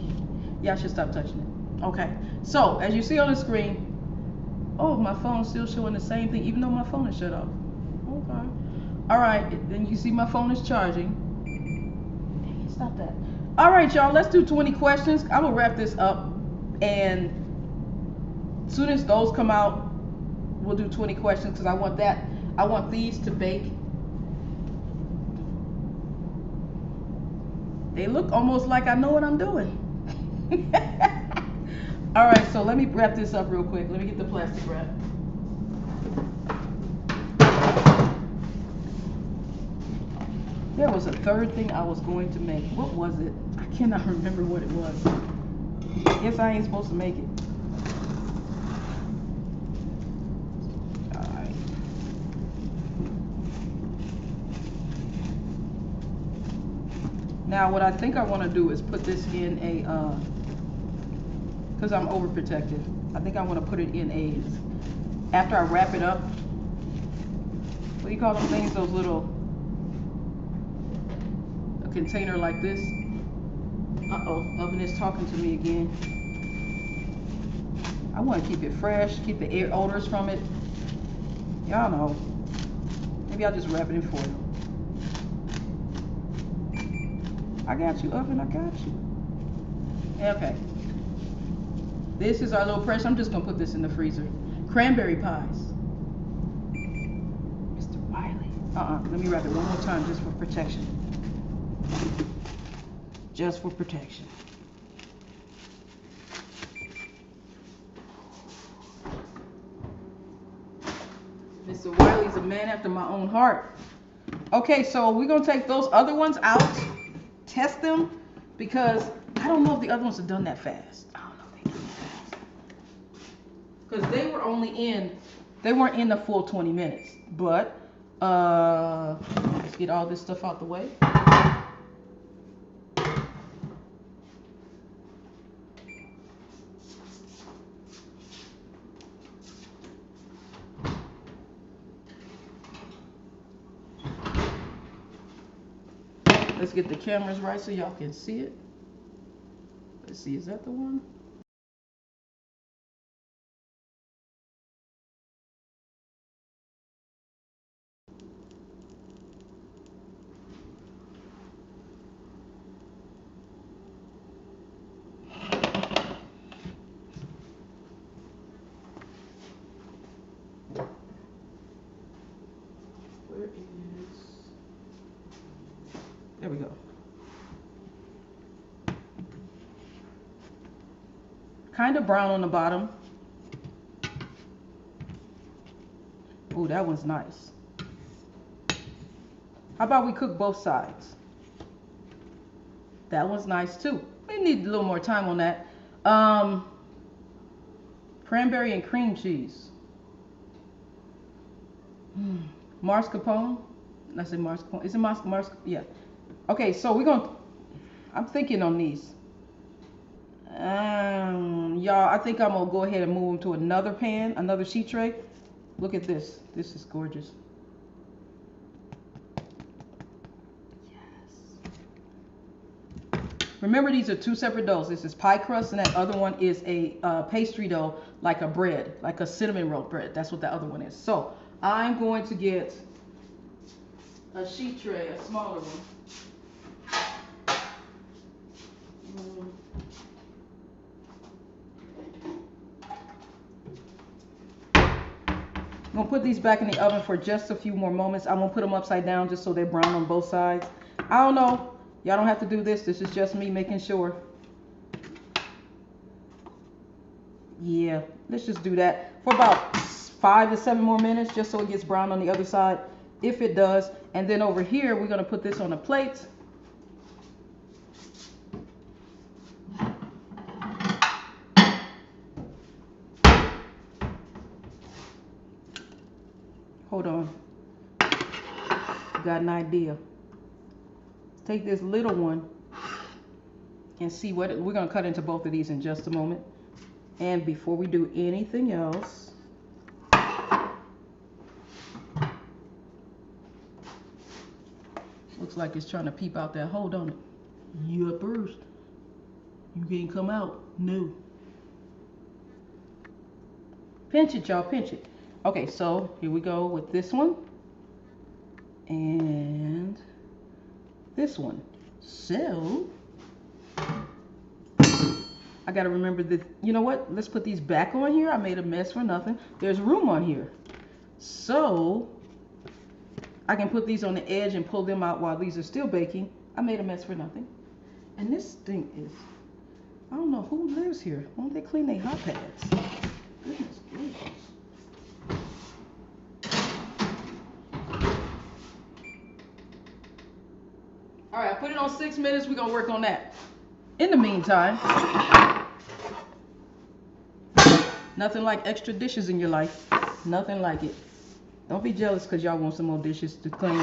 Yeah, I should stop touching it. Okay, so as you see on the screen, oh, my phone's still showing the same thing even though my phone is shut off. Okay. All right, then you see my phone is charging. Dang it, stop that. All right, y'all, let's do 20 questions. I'm gonna wrap this up, and as soon as those come out, we'll do 20 questions because I want these to bake. They look almost like I know what I'm doing. All right, so let me wrap this up real quick. Let me get the plastic wrap. There was a third thing I was going to make. What was it? I cannot remember what it was. I guess I ain't supposed to make it. Now what I think I want to do is put this in a, because I'm overprotected, I think I want to put it in a, after I wrap it up, what do you call those things, those little, a container like this. Uh-oh, oven is talking to me again. I want to keep it fresh, keep the air odors from it. Y'all know. Maybe I'll just wrap it in foil. I got you, oven, I got you. Okay. This is our little pressure. I'm just gonna put this in the freezer. Cranberry pies. Mr. Wiley. Let me wrap it one more time just for protection. Just for protection. Mr. Wiley's a man after my own heart. Okay, so we're gonna take those other ones out. Test them, because I don't know if the other ones are done that fast. I don't know if they do that fast. Because they were they weren't in the full 20 minutes. But let's get all this stuff out the way. Let's get the cameras right so y'all can see it. see, is that the one? Where is... There we go. Kind of brown on the bottom. Oh, that one's nice. How about we cook both sides? That one's nice too. We need a little more time on that. Cranberry and cream cheese. Mascarpone. I say mascarpone. Is it mascarpone? Yeah. Okay, so we're gonna. I'm thinking on these. Y'all, I think I'm gonna go ahead and move them to another pan, another sheet tray. Look at this. This is gorgeous. Yes. Remember, these are two separate doughs. This is pie crust, and that other one is a pastry dough, like a bread, like a cinnamon roll bread. That's what that other one is. So I'm going to get a sheet tray, a smaller one. I'm gonna put these back in the oven for just a few more moments. I'm gonna put them upside down just so they're brown on both sides. I don't know. Y'all don't have to do this. This is just me making sure. Yeah, let's just do that for about 5 to 7 more minutes just so it gets brown on the other side, if it does. And then over here, we're gonna put this on a plate. Hold on. Got an idea. Take this little one and see what we're going to cut into both of these in just a moment. And before we do anything else, looks like it's trying to peep out that hole, don't it? You first. You can't come out. No. Pinch it, y'all. Pinch it. Okay, so here we go with this one and this one. So I gotta remember that, you know what? Let's put these back on here. I made a mess for nothing. There's room on here. So I can put these on the edge and pull them out while these are still baking. I made a mess for nothing. And this thing is, I don't know who lives here. Why don't they clean their hot pads? Goodness gracious. All right, I put it on 6 minutes. We're going to work on that. In the meantime, nothing like extra dishes in your life. Nothing like it. Don't be jealous because y'all want some more dishes to clean.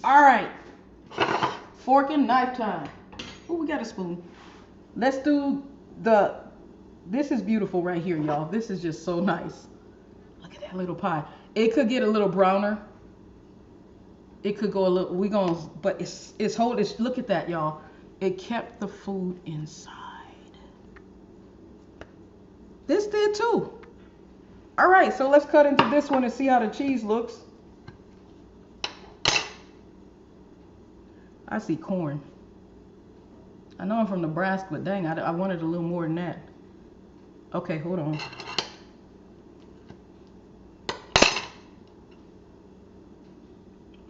All right. Fork and knife time. Oh, we got a spoon. Let's do this is beautiful right here, y'all. This is just so nice. Look at that little pie. It could get a little browner. It could go a little, but it's holding. Look at that, y'all. It kept the food inside. This did too. All right, so let's cut into this one and see how the cheese looks. I see corn. I know I'm from Nebraska, but dang, I wanted a little more than that. Okay, hold on.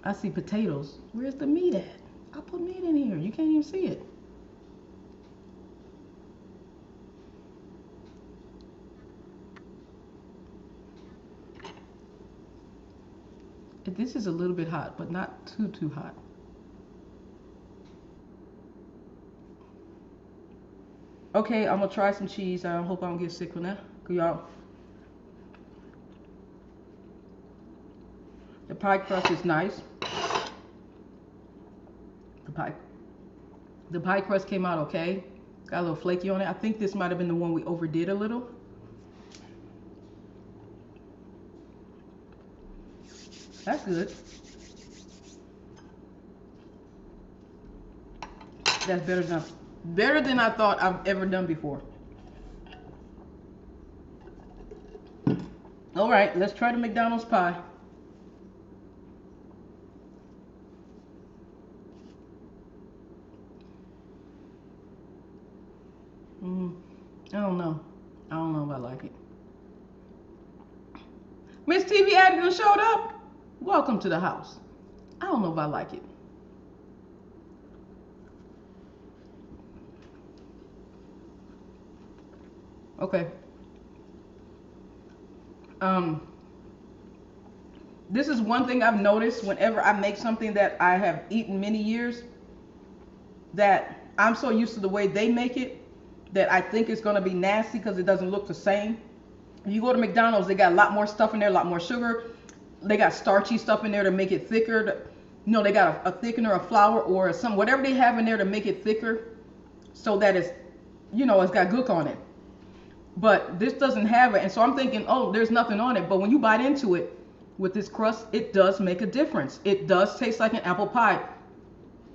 I see potatoes. Where's the meat at? I put meat in here. You can't even see it. This is a little bit hot, but not too hot. Okay, I'm gonna try some cheese. I hope I don't get sick from that. Y'all, the pie crust is nice. The pie crust came out okay. Got a little flaky on it. I think this might have been the one we overdid a little. That's good. That's better than Better than I thought I've ever done before. All right, let's try the McDonald's pie. I don't know. I don't know if I like it. Miss TV Addison showed up. Welcome to the house. I don't know if I like it. Okay. This is one thing I've noticed whenever I make something that I have eaten many years, that I'm so used to the way they make it that I think it's going to be nasty because it doesn't look the same. You go to McDonald's, they got a lot more stuff in there, a lot more sugar. They got starchy stuff in there to make it thicker. You know, they got a thickener of flour or some whatever they have in there to make it thicker so that it's, you know, it's got gook on it. But this doesn't have it. And so I'm thinking, oh, there's nothing on it. But when you bite into it with this crust, it does make a difference. It does taste like an apple pie.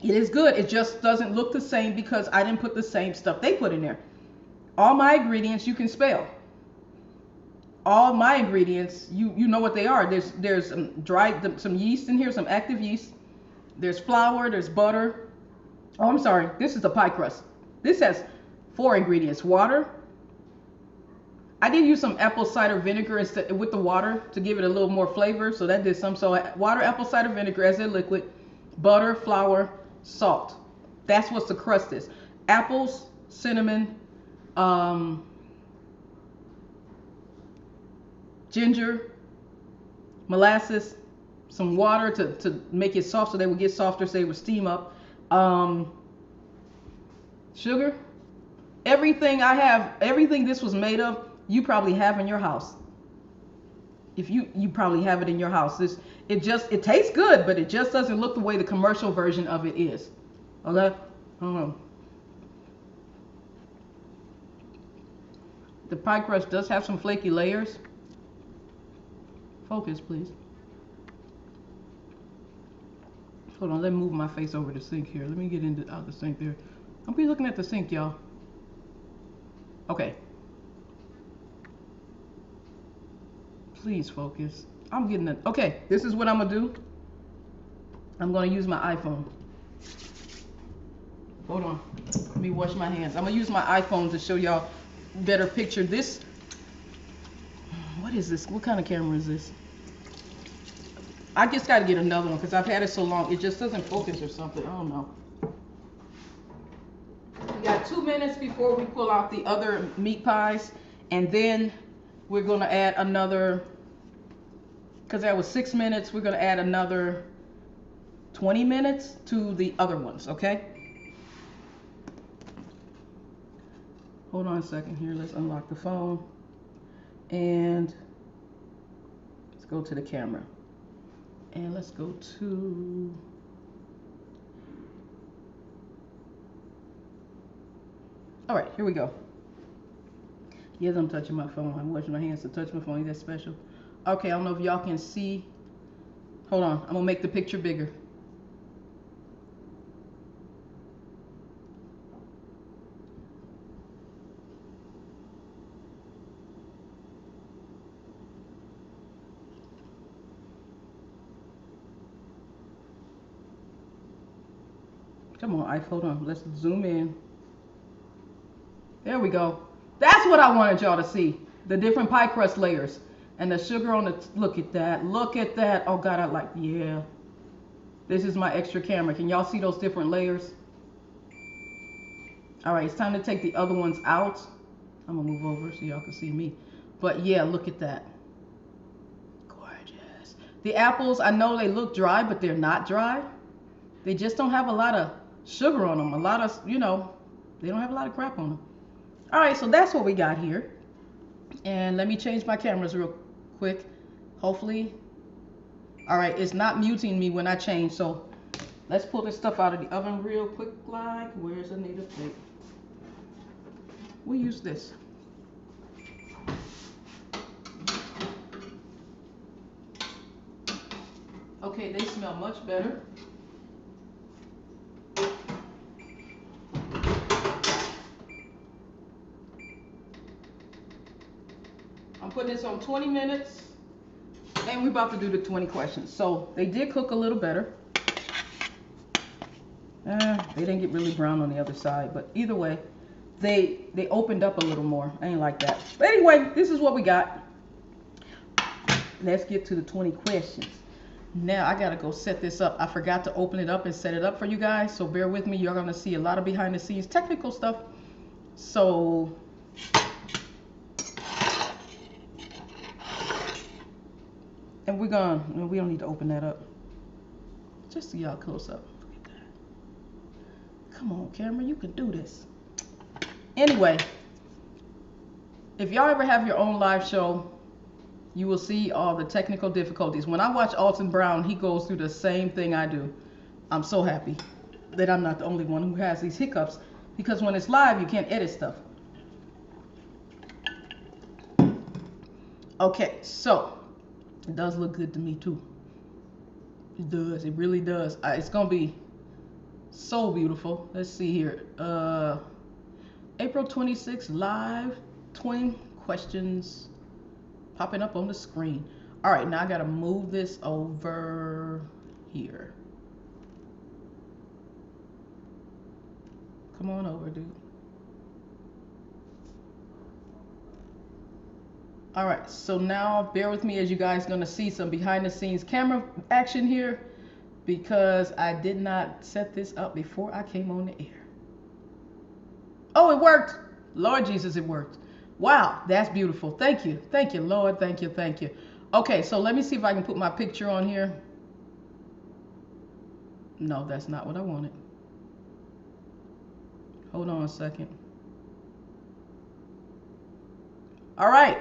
It is good. It just doesn't look the same because I didn't put the same stuff they put in there. All my ingredients you can spell. All my ingredients, you know what they are. There's some yeast in here, some active yeast. There's flour, there's butter. Oh, I'm sorry. This is the pie crust. This has 4 ingredients. Water. I did use some apple cider vinegar instead with the water to give it a little more flavor. So that did some. So water, apple cider vinegar as a liquid, butter, flour, salt. That's what the crust is. Apples, cinnamon, ginger, molasses, some water to make it soft so they would get softer so they would steam up. Sugar. Everything I have, everything this was made of, you probably have in your house. If you probably have it in your house. It tastes good, but it just doesn't look the way the commercial version of it is. Okay? I don't know. The pie crust does have some flaky layers. Focus, please. Hold on, let me move my face over the sink here. Let me get out the sink there. I'll be looking at the sink, y'all. Okay. Please focus. I'm getting it. Okay, this is what I'm gonna do. I'm gonna use my iPhone. Hold on. Let me wash my hands. I'm gonna use my iPhone to show y'all better picture. This. What is this? What kind of camera is this? I just got to get another one because I've had it so long. It just doesn't focus or something. I don't know. We got 2 minutes before we pull out the other meat pies. And then we're going to add another, because that was 6 minutes, we're going to add another 20 minutes to the other ones, okay? Hold on a second here. Let's unlock the phone. And let's go to the camera. And let's go to... All right, here we go. Yes, I'm touching my phone. I'm washing my hands to touch my phone. Ain't that special? Okay, I don't know if y'all can see. Hold on. I'm going to make the picture bigger. Come on, hold on. Let's zoom in. There we go. That's what I wanted y'all to see. The different pie crust layers. And the sugar on the... Look at that. Look at that. Oh, God, I like... Yeah. This is my extra camera. Can y'all see those different layers? All right, it's time to take the other ones out. I'm going to move over so y'all can see me. But, yeah, look at that. Gorgeous. The apples, I know they look dry, but they're not dry. They just don't have a lot of sugar on them. A lot of, you know, they don't have a lot of crap on them. All right, so that's what we got here. And let me change my cameras real quick. Hopefully. All right, it's not muting me when I change. So let's pull this stuff out of the oven real quick. Like, where's the native plate? We'll use this. Okay, they smell much better. I'm putting this on 20 minutes. And we're about to do the 20 questions. So they did cook a little better. They didn't get really brown on the other side. But either way, they opened up a little more. I ain't like that. But anyway, this is what we got. Let's get to the 20 questions. Now I gotta go set this up. I forgot to open it up and set it up for you guys. So bear with me. You're gonna see a lot of behind the scenes technical stuff. So and we don't need to open that up. Just see y'all close up. Look at that. Come on, camera, you can do this. Anyway, if y'all ever have your own live show, you will see all the technical difficulties. When I watch Alton Brown, he goes through the same thing I do. I'm so happy that I'm not the only one who has these hiccups, because when it's live, you can't edit stuff. Okay, so it does look good to me too. It does. It really does. It's gonna be so beautiful. Let's see here. April 26th live. 20 questions popping up on the screen. All right, now I gotta move this over here. Come on over, dude. All right, so now bear with me as you guys gonna see some behind the scenes camera action here, because I did not set this up before I came on the air. Oh, it worked. Lord Jesus, it worked. Wow, that's beautiful. Thank you. Thank you, Lord. Thank you. Thank you. Okay, so let me see if I can put my picture on here. No, that's not what I wanted. Hold on a second. All right.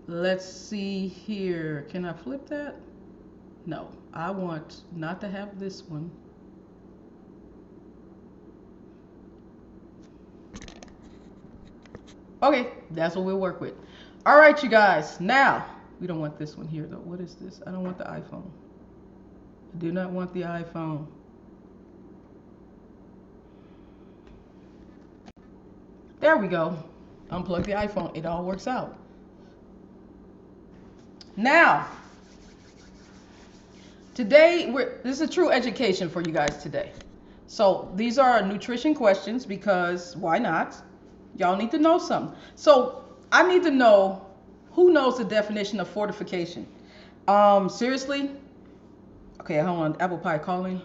Let's see here. Can I flip that? No, I want not to have this one. Okay, that's what we'll work with. All right, you guys. Now, we don't want this one here, though. What is this? I don't want the iPhone. I do not want the iPhone. There we go. Unplug the iPhone. It all works out. Now, today, this is a true education for you guys today. So, these are nutrition questions because why not? Y'all need to know something. So I need to know who knows the definition of fortification. Seriously? Okay, hold on. Apple pie calling.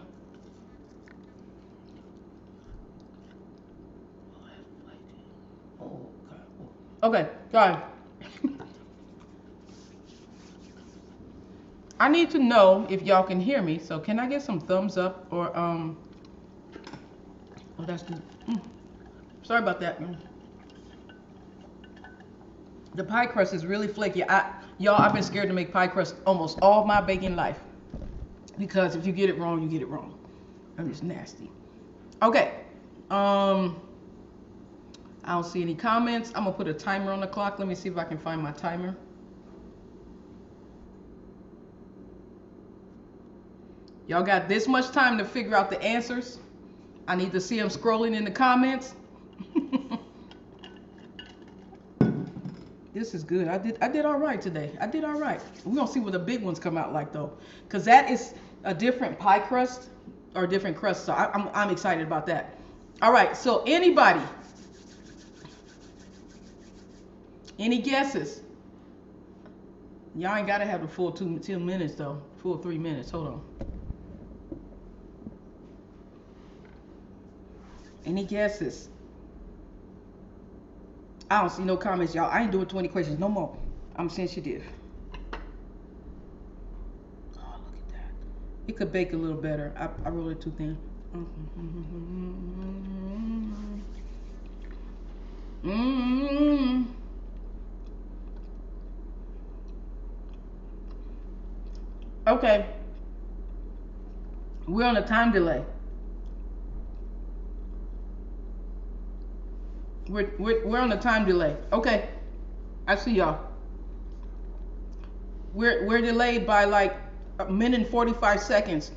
Okay, sorry. I need to know if y'all can hear me. So can I get some thumbs up or oh, that's good. Sorry about that. The pie crust is really flaky. Y'all, I've been scared to make pie crust almost all my baking life. Because if you get it wrong, you get it wrong. And it's nasty. Okay. I don't see any comments. I'm going to put a timer on the clock. Let me see if I can find my timer. Y'all got this much time to figure out the answers. I need to see them scrolling in the comments. This is good. I did all right today. I did all right. We're going to see what the big ones come out like, though. Because that is a different pie crust or different crust. So I'm excited about that. All right. So anybody? Any guesses? Y'all ain't got to have the full 2 minutes, though. Full 3 minutes. Hold on. Any guesses? I don't see no comments, y'all. I ain't doing 20 questions no more. I'm sensitive. Oh, look at that. It could bake a little better. I rolled it too thin. Okay. We're on a time delay. We're on a time delay. Okay, I see y'all. We're delayed by like a minute and 45 seconds.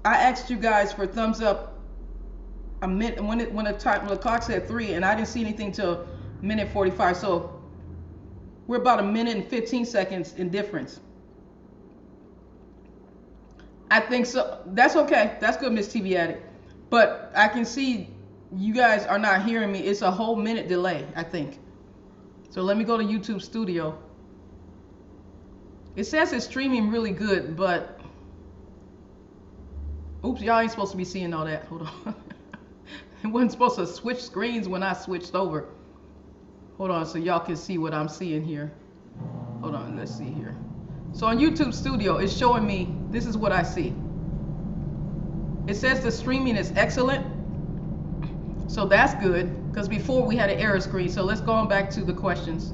I asked you guys for thumbs up a minute when the clock said 3, and I didn't see anything till minute 45. So We're about 1:15 in difference. I think so. That's okay. That's good, Miss TV Addict. But I can see you guys are not hearing me. It's a whole minute delay, I think. So let me go to YouTube Studio. It says it's streaming really good, but oops, y'all ain't supposed to be seeing all that. Hold on. It wasn't supposed to switch screens when I switched over. Hold on, so y'all can see what I'm seeing here. Hold on, let's see here. So on YouTube Studio, it's showing me, this is what I see. It says the streaming is excellent. So that's good, because before we had an error screen. So let's go on back to the questions.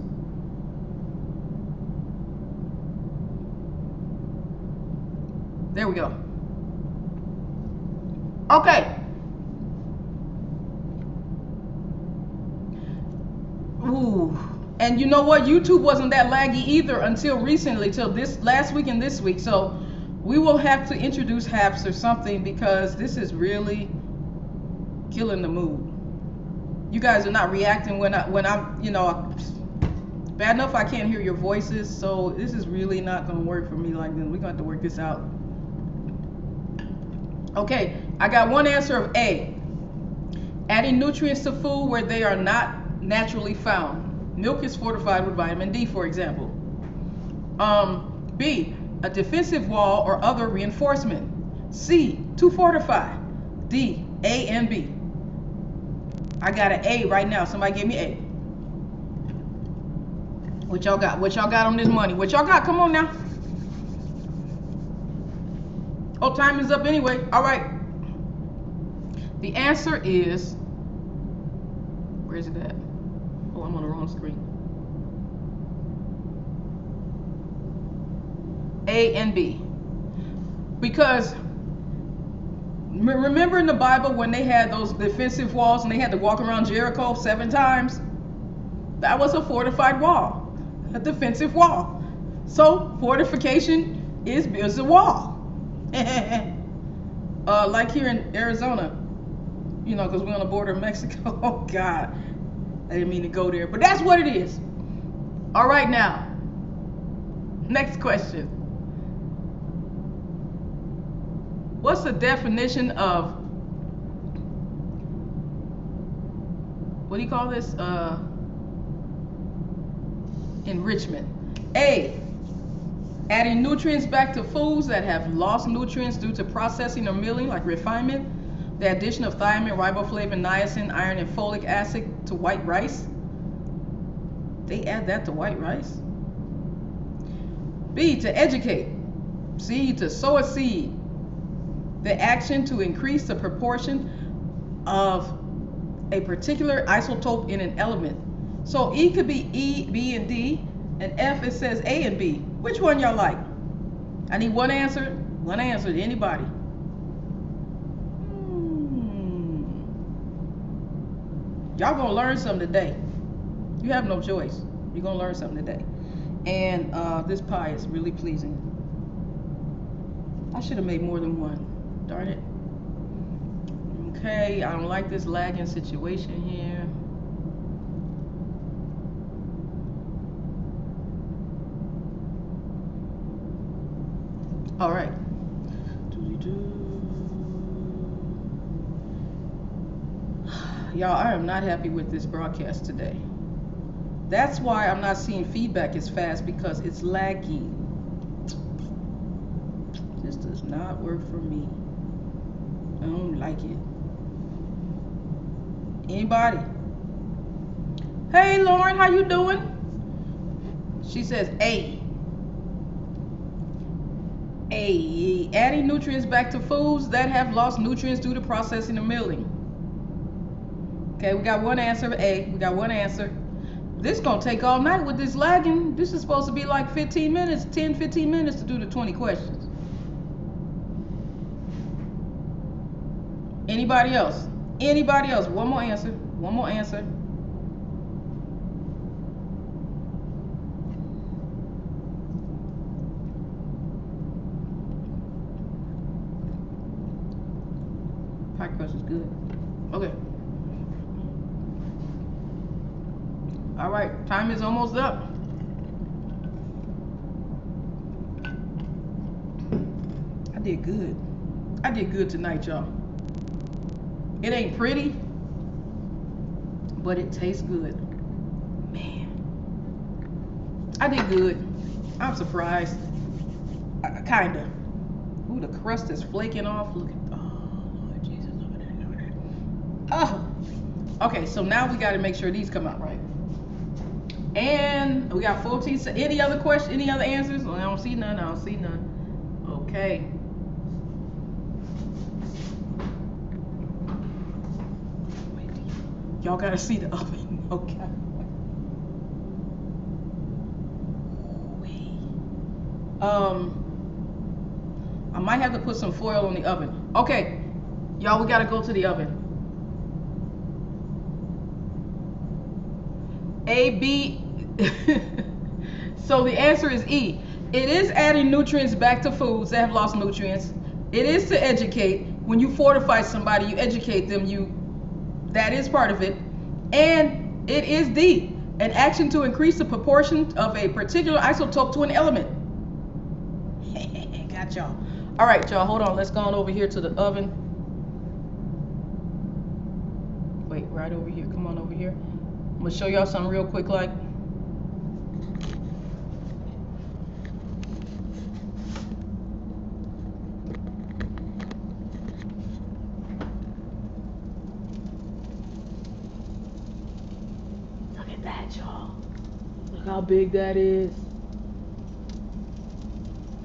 There we go. Okay. Ooh. And you know what? YouTube wasn't that laggy either until recently, till this last week and this week. So we will have to introduce haps or something, because this is really killing the mood. You guys are not reacting when I'm, you know, bad enough I can't hear your voices. So this is really not going to work for me like this. We're going to have to work this out. Okay, I got one answer of A. Adding nutrients to food where they are not naturally found. Milk is fortified with vitamin D, for example. B, a defensive wall or other reinforcement. C, to fortify. D, A and B. I got an A right now. Somebody give me A. What y'all got? What y'all got on this money? What y'all got? Come on now. Oh, time is up anyway. All right. The answer is, where is it at? Oh, I'm on the wrong screen. A and B. Because remember in the Bible when they had those defensive walls and they had to walk around Jericho 7 times? That was a fortified wall, a defensive wall. So fortification is a wall. Like here in Arizona, you know, because we're on the border of Mexico. Oh God, I didn't mean to go there, but that's what it is. All right, now, next question. What's the definition of, what do you call this? Enrichment. A, adding nutrients back to foods that have lost nutrients due to processing or milling, like refinement. The addition of thiamine, riboflavin, niacin, iron, and folic acid to white rice. They add that to white rice. B, to educate. C, to sow a seed. The action to increase the proportion of a particular isotope in an element. So E could be E, B, and D, and F it says A and B. Which one y'all like? I need one answer. One answer to anybody. Y'all gonna learn something today. You have no choice. You're gonna learn something today. And this pie is really pleasing. I should have made more than one. Darn it. Okay, I don't like this lagging situation here. All right. Y'all, I am not happy with this broadcast today. That's why I'm not seeing feedback as fast, because it's lagging. This does not work for me. I don't like it. Anybody? Hey Lauren, how you doing? She says A. A, adding nutrients back to foods that have lost nutrients due to processing or milling. Okay, we got one answer of A. We got one answer. This is gonna take all night with this lagging. This is supposed to be like 15 minutes, 10, 15 minutes to do the 20 questions. Anybody else? Anybody else? One more answer. One more answer. Pie crust is good. Okay. All right, time is almost up. did good. I did good tonight, y'all. It ain't pretty, but it tastes good. Man, I did good. I'm surprised. Kinda. Ooh, the crust is flaking off. Look at, oh Lord Jesus, look at that, look at that. Oh. Okay, so now we got to make sure these come out right. And we got 14. Any other question? Any other answers? Well, I don't see none. I don't see none. Okay. Y'all gotta see the oven. Okay. I might have to put some foil on the oven. Okay, y'all, we gotta go to the oven. A, B. So the answer is E. It is adding nutrients back to foods that have lost nutrients. It is to educate. When you fortify somebody, you educate them. That is part of it. And it is D, an action to increase the proportion of a particular isotope to an element. Got y'all. All right, y'all, hold on. Let's go on over here to the oven. Wait, right over here. Come on over here. I'm gonna show y'all something real quick, like. Look at that, y'all. Look how big that is.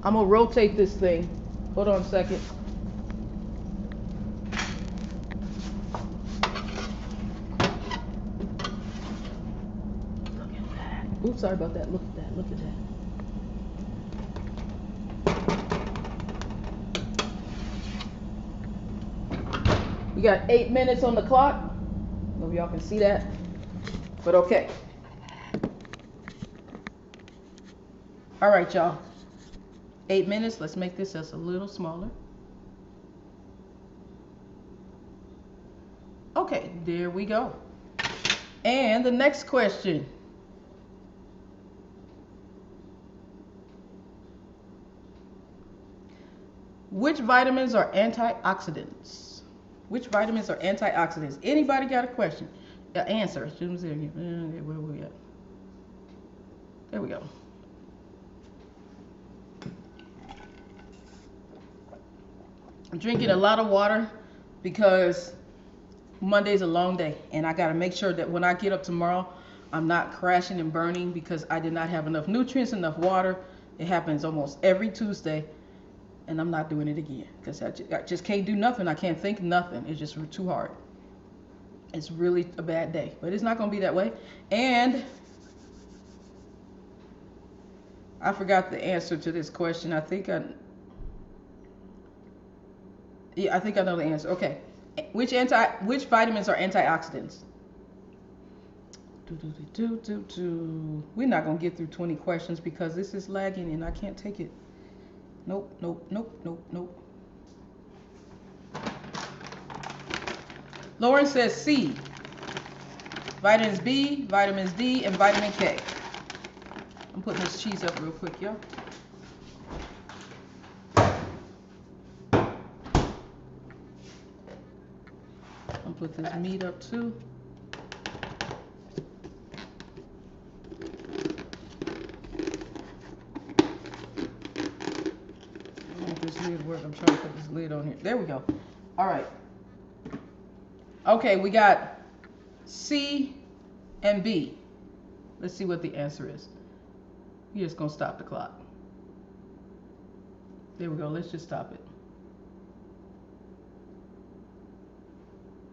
I'm gonna rotate this thing. Hold on a second. Look at that. Oops, sorry about that. Look at that. Look at that. We got 8 minutes on the clock. Maybe y'all can see that. But okay. All right, y'all. 8 minutes. Let's make this just a little smaller. Okay, there we go. And the next question. Which vitamins are antioxidants? Which vitamins are antioxidants? Anybody got a question? Answer. Where we at? There we go. I'm drinking a lot of water because Monday's a long day, and I got to make sure that when I get up tomorrow, I'm not crashing and burning because I did not have enough nutrients, enough water. It happens almost every Tuesday, and I'm not doing it again because I just can't do nothing. I can't think nothing. It's just too hard. It's really a bad day, but it's not going to be that way. And I forgot the answer to this question. I think I know the answer. Okay. Which vitamins are antioxidants? We're not going to get through 20 questions because this is lagging and I can't take it. Nope. Lauren says C. Vitamins B, vitamins D, and vitamin K. I'm putting this cheese up real quick, y'all. I'll put this meat up too. I don't know if this lid works. I'm trying to put this lid on here. There we go. All right. Okay, we got C and B. Let's see what the answer is. We're just going to stop the clock. There we go. Let's just stop it.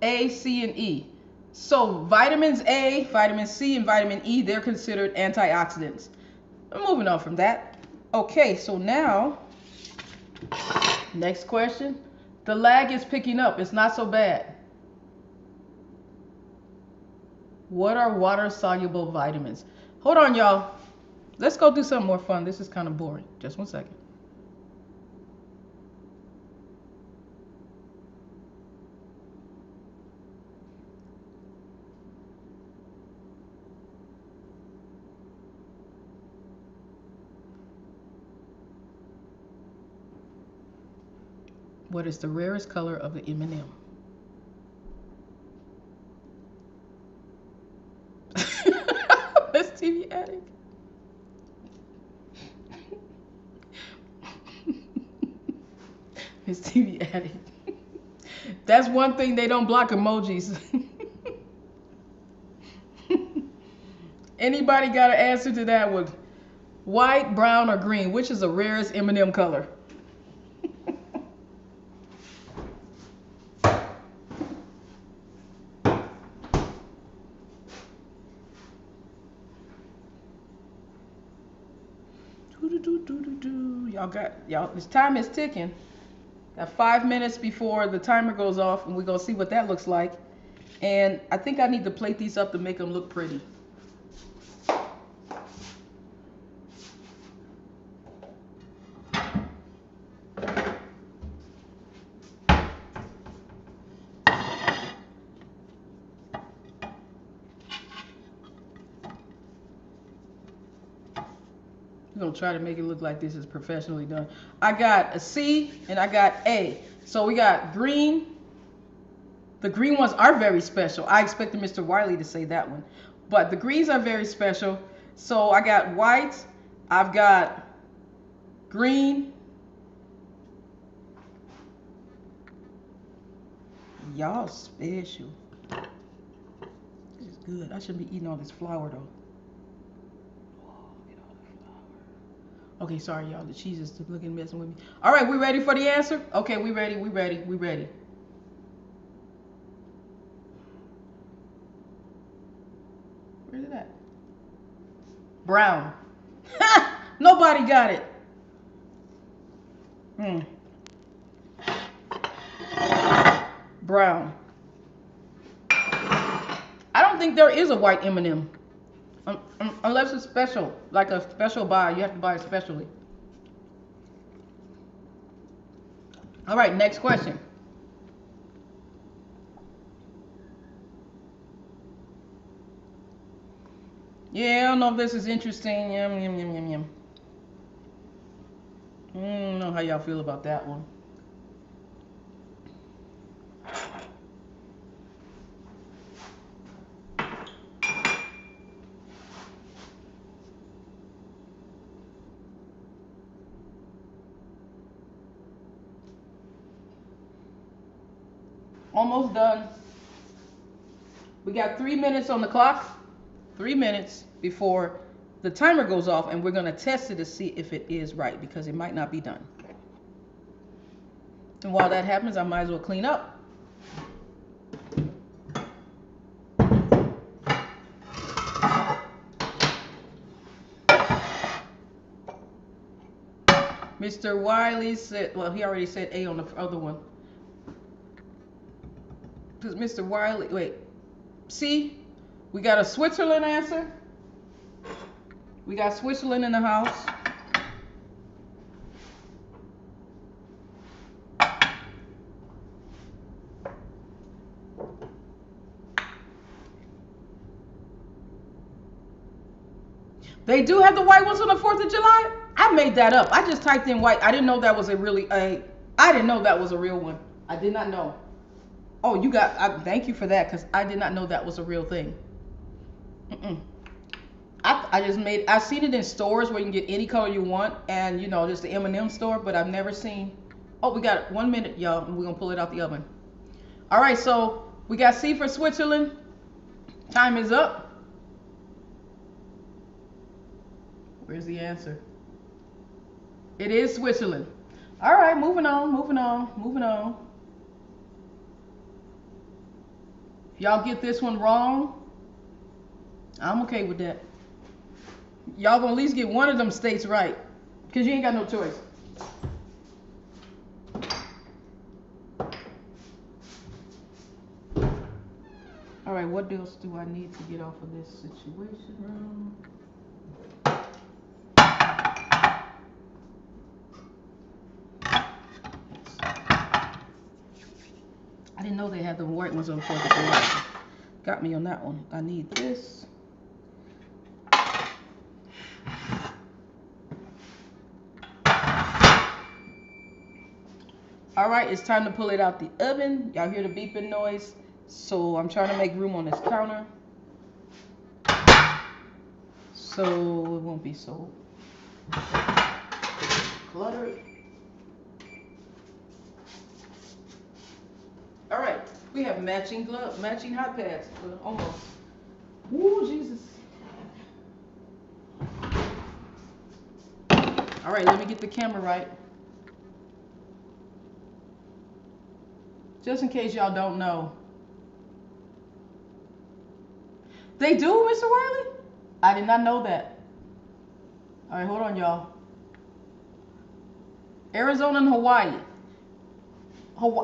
A, C, and E. So vitamins A, vitamin C, and vitamin E, they're considered antioxidants. I'm moving on from that. Okay, so now, next question. The lag is picking up. It's not so bad. What are water-soluble vitamins? Hold on, y'all. Let's go do something more fun. This is kind of boring. Just 1 second. What is the rarest color of the M&M? Miss TV Addict. Miss TV Addict. That's one thing, they don't block emojis. Anybody got an answer to that one? White, brown, or green? Which is the rarest M&M color? Y'all, this time is ticking. Got 5 minutes before the timer goes off, and we're gonna see what that looks like. And I think I need to plate these up to make them look pretty. We're gonna try to make it look like this is professionally done. I got a C and I got A. So we got green. The green ones are very special. I expected Mr. Wiley to say that one. But the greens are very special. So I got white. I've got green. Y'all special. This is good. I shouldn't be eating all this flour though. Okay, sorry, y'all. The cheese is looking messing with me. All right, we ready for the answer? Okay, we ready. Where's it at? Brown. Nobody got it. Brown. I don't think there is a white M&M. Unless it's special, like a special buy. You have to buy it specially. All right, next question. Yeah, I don't know if this is interesting. Yum. I don't know how y'all feel about that one. Almost done. We got 3 minutes on the clock. 3 minutes before the timer goes off, and we're going to test it to see if it is right, because it might not be done. And while that happens, I might as well clean up. Mr. Wiley said, well, he already said A on the other one. Because Mr. Wiley, wait, C, we got a Switzerland answer. We got Switzerland in the house. They do have the white ones on the 4th of July? I made that up. I just typed in white. I didn't know that was I didn't know that was a real one. I did not know. Oh, you got, thank you for that, because I did not know that was a real thing. I've seen it in stores where you can get any color you want, and you know, just the M&M store, but I've never seen, oh, we got 1 minute, y'all, and we're going to pull it out the oven. All right, so we got C for Switzerland. Time is up. Where's the answer? It is Switzerland. All right, moving on. If y'all get this one wrong, I'm okay with that. Y'all gonna at least get one of them states right, because you ain't got no choice. All right, what else do I need to get off of this situation? I didn't know they had the white ones on 4th of July. Got me on that one. I need this. All right, it's time to pull it out the oven. Y'all hear the beeping noise? So I'm trying to make room on this counter, so it won't be so cluttered. All right, we have matching glove, matching hot pads, almost. Ooh, Jesus. All right, let me get the camera right. Just in case y'all don't know. They do, Mr. Wiley? I did not know that. All right, hold on, y'all. Arizona and Hawaii.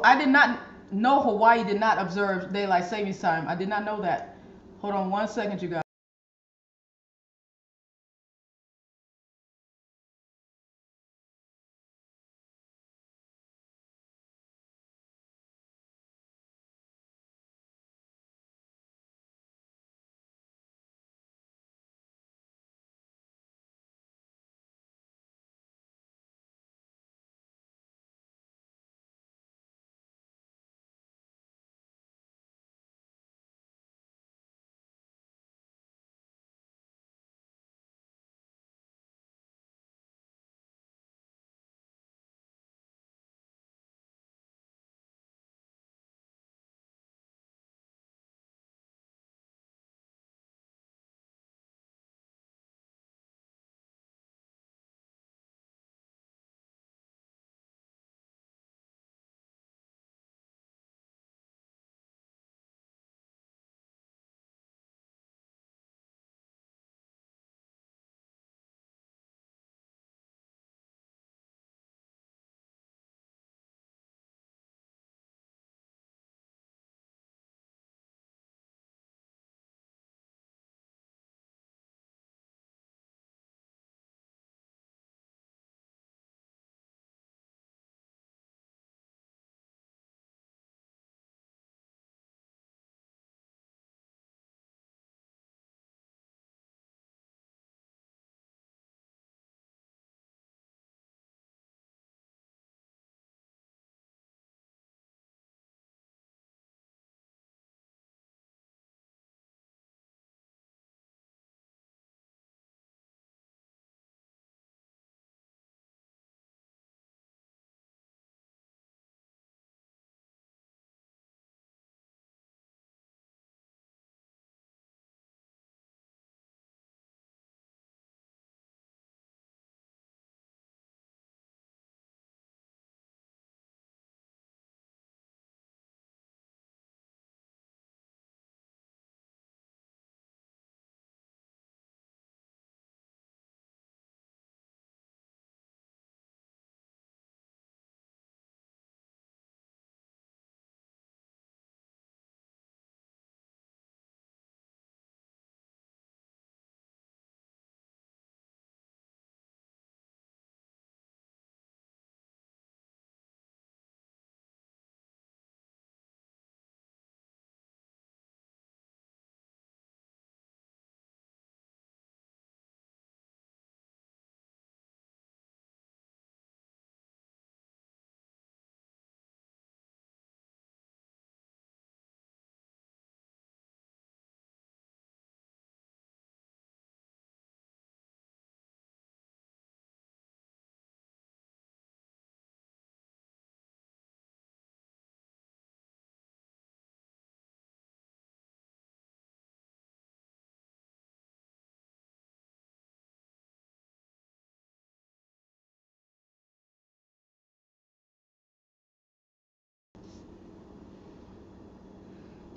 I did not know Hawaii did not observe daylight savings time. I did not know that. Hold on 1 second, you guys.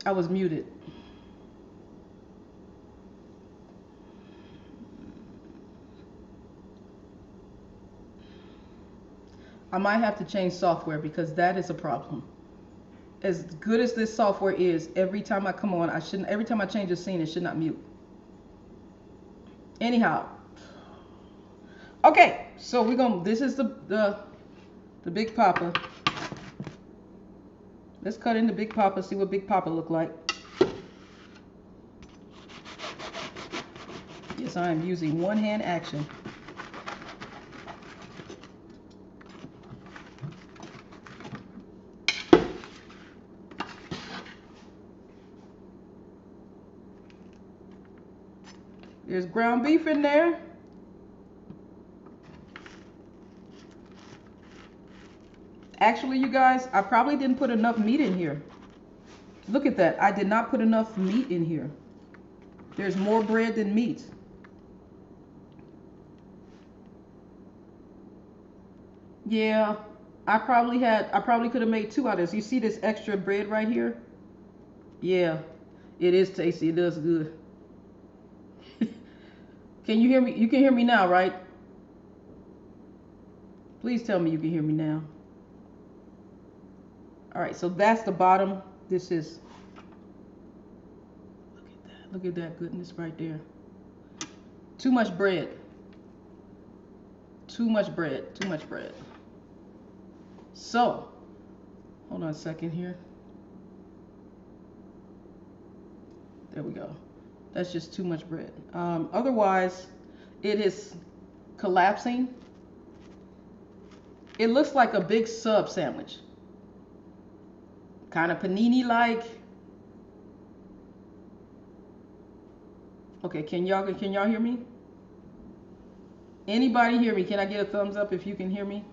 I was muted. I might have to change software because that is a problem. As good as this software is, every time I come on, every time I change a scene, it should not mute. Anyhow. Okay, so this is the Big Papa. Let's cut into Big Papa, see what Big Papa look like. Yes, I am using one hand action. There's ground beef in there. Actually, you guys, I probably didn't put enough meat in here. Look at that. I did not put enough meat in here. There's more bread than meat. Yeah, I probably could have made 2 out of this. You see this extra bread right here? Yeah, it is tasty. It does good. Can you hear me? You can hear me now, right? Please tell me you can hear me now. All right, so that's the bottom. This is, look at that. Look at that goodness right there. Too much bread. Too much bread. Too much bread. So, hold on a second here. There we go. That's just too much bread. Otherwise, it is collapsing. It looks like a big sub sandwich. Kind of panini-like. Okay, can y'all hear me? Anybody hear me? Can I get a thumbs up if you can hear me?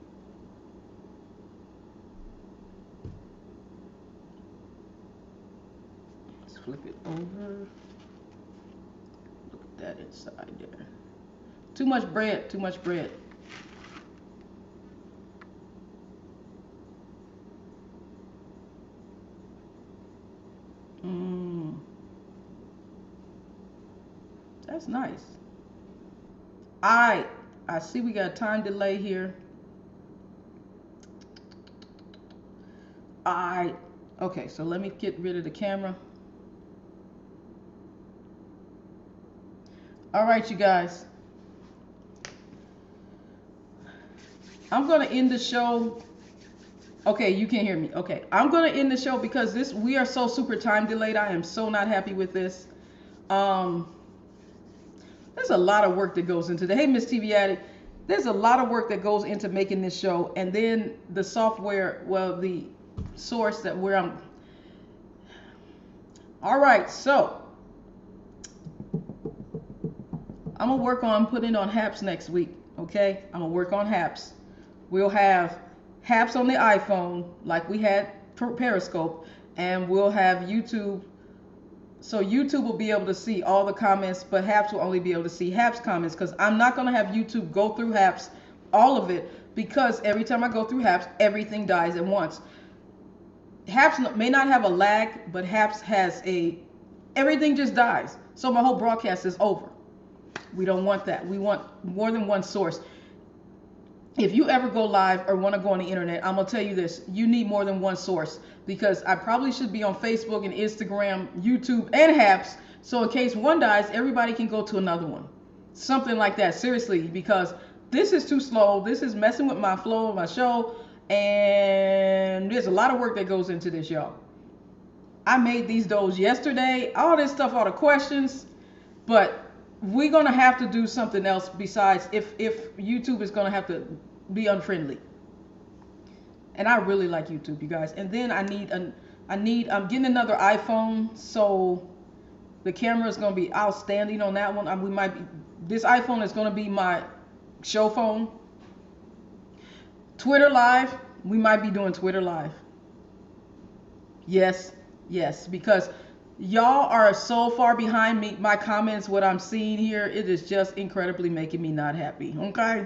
Let's flip it over. Look at that inside there. Too much bread, too much bread. That's nice. I see we got a time delay here. Okay, so let me get rid of the camera. All right, you guys. I'm gonna end the show. Okay, you can hear me. Okay, I'm gonna end the show because we are so super time delayed. I am so not happy with this. There's a lot of work that goes into the. Hey, Miss TV Addict. There's a lot of work that goes into making this show, and then the software. Well, the source that where I'm. All right, so I'm gonna work on putting on Haps next week. Okay, I'm gonna work on Haps. We'll have Haps on the iPhone like we had Periscope, and we'll have YouTube. So YouTube will be able to see all the comments, but Haps will only be able to see Haps comments because I'm not going to have YouTube go through Haps, all of it, because every time I go through Haps, everything dies at once. Haps may not have a lag, but Haps has everything just dies. So my whole broadcast is over. We don't want that. We want more than one source. If you ever go live or want to go on the internet, I'm going to tell you this. You need more than one source because I probably should be on Facebook and Instagram, YouTube, and Haps. So in case one dies, everybody can go to another one. Something like that. Seriously, because this is too slow. This is messing with my flow of my show. And there's a lot of work that goes into this, y'all. I made these doughs yesterday. All this stuff, all the questions. But we're going to have to do something else besides if YouTube is going to have to be unfriendly. And I really like YouTube, you guys. And then I'm getting another iPhone, so the camera is going to be outstanding on that one. This iPhone is going to be my show phone. Twitter Live, we might be doing Twitter Live. Yes, because y'all are so far behind me. My comments, what I'm seeing here, it is just incredibly making me not happy. Okay.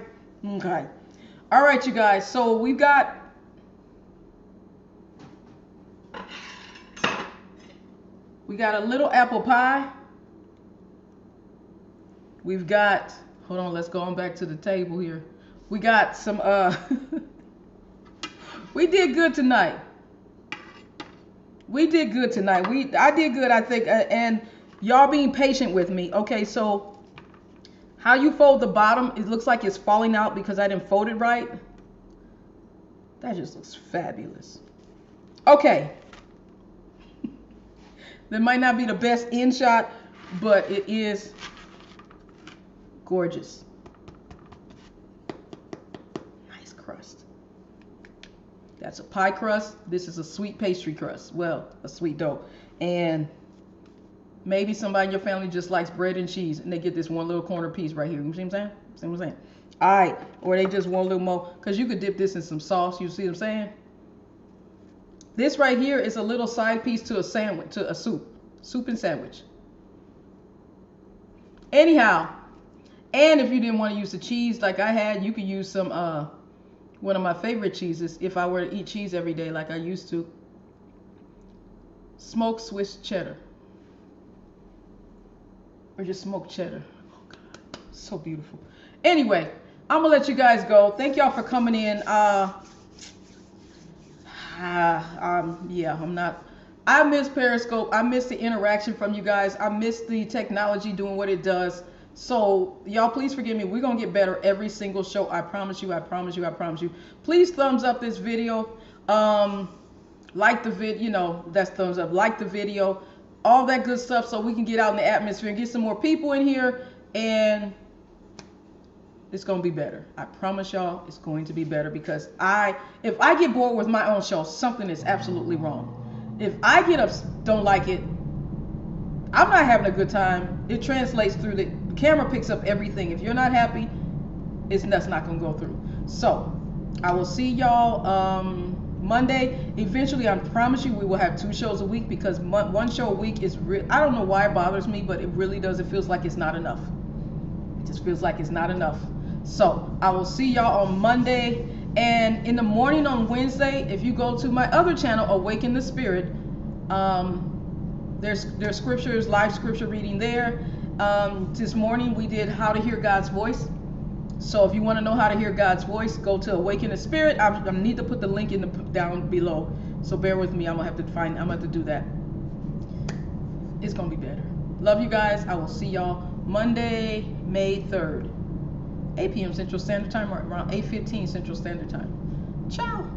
All right, you guys. So we've got a little apple pie. We've got, hold on, let's go on back to the table here. We got some, we did good tonight. I did good, I think, and y'all being patient with me. Okay, so how you fold the bottom, it looks like it's falling out because I didn't fold it right. That just looks fabulous. Okay. That might not be the best in shot, but it is gorgeous. Nice crust. That's a pie crust. This is a sweet pastry crust. Well, a sweet dough. And Maybe somebody in your family just likes bread and cheese and they get this one little corner piece right here. You see what I'm saying? See what I'm saying? All right. Or they just want a little more, because you could dip this in some sauce. You see what I'm saying? This right here is a little side piece to a sandwich, to a soup and sandwich. Anyhow, and if you didn't want to use the cheese like I had, you could use some, one of my favorite cheeses if I were to eat cheese every day like I used to. Smoked Swiss cheddar. Or just smoked cheddar. Oh God, so beautiful. Anyway, I'm gonna let you guys go. Thank y'all for coming in. Yeah, I miss Periscope. I miss the interaction from you guys. I miss the technology doing what it does. So y'all, please forgive me. We're gonna get better every single show. I promise you. I promise you. I promise you. Please thumbs up this video. Like the video. You know, that's thumbs up. Like the video. All that good stuff, so we can get out in the atmosphere and get some more people in here, and it's gonna be better. I promise y'all, it's going to be better, because if I get bored with my own show, something is absolutely wrong. If I get up, don't like it, I'm not having a good time. It translates through the camera, picks up everything. If you're not happy, that's not gonna go through. So I will see y'all Monday. Eventually, I promise you, we will have 2 shows a week, because one show a week is I don't know why it bothers me, but it really does. It feels like it's not enough. It just feels like it's not enough. So I will see y'all on Monday, and in the morning on Wednesday, if you go to my other channel, Awaken the Spirit, there's scriptures, live scripture reading there. This morning we did how to hear God's voice. So if you want to know how to hear God's voice, go to Awaken the Spirit. I need to put the link down below. So bear with me. I'm gonna have to do that. It's gonna be better. Love you guys. I will see y'all Monday, May 3rd, 8 p.m. Central Standard Time, or around 8:15 Central Standard Time. Ciao.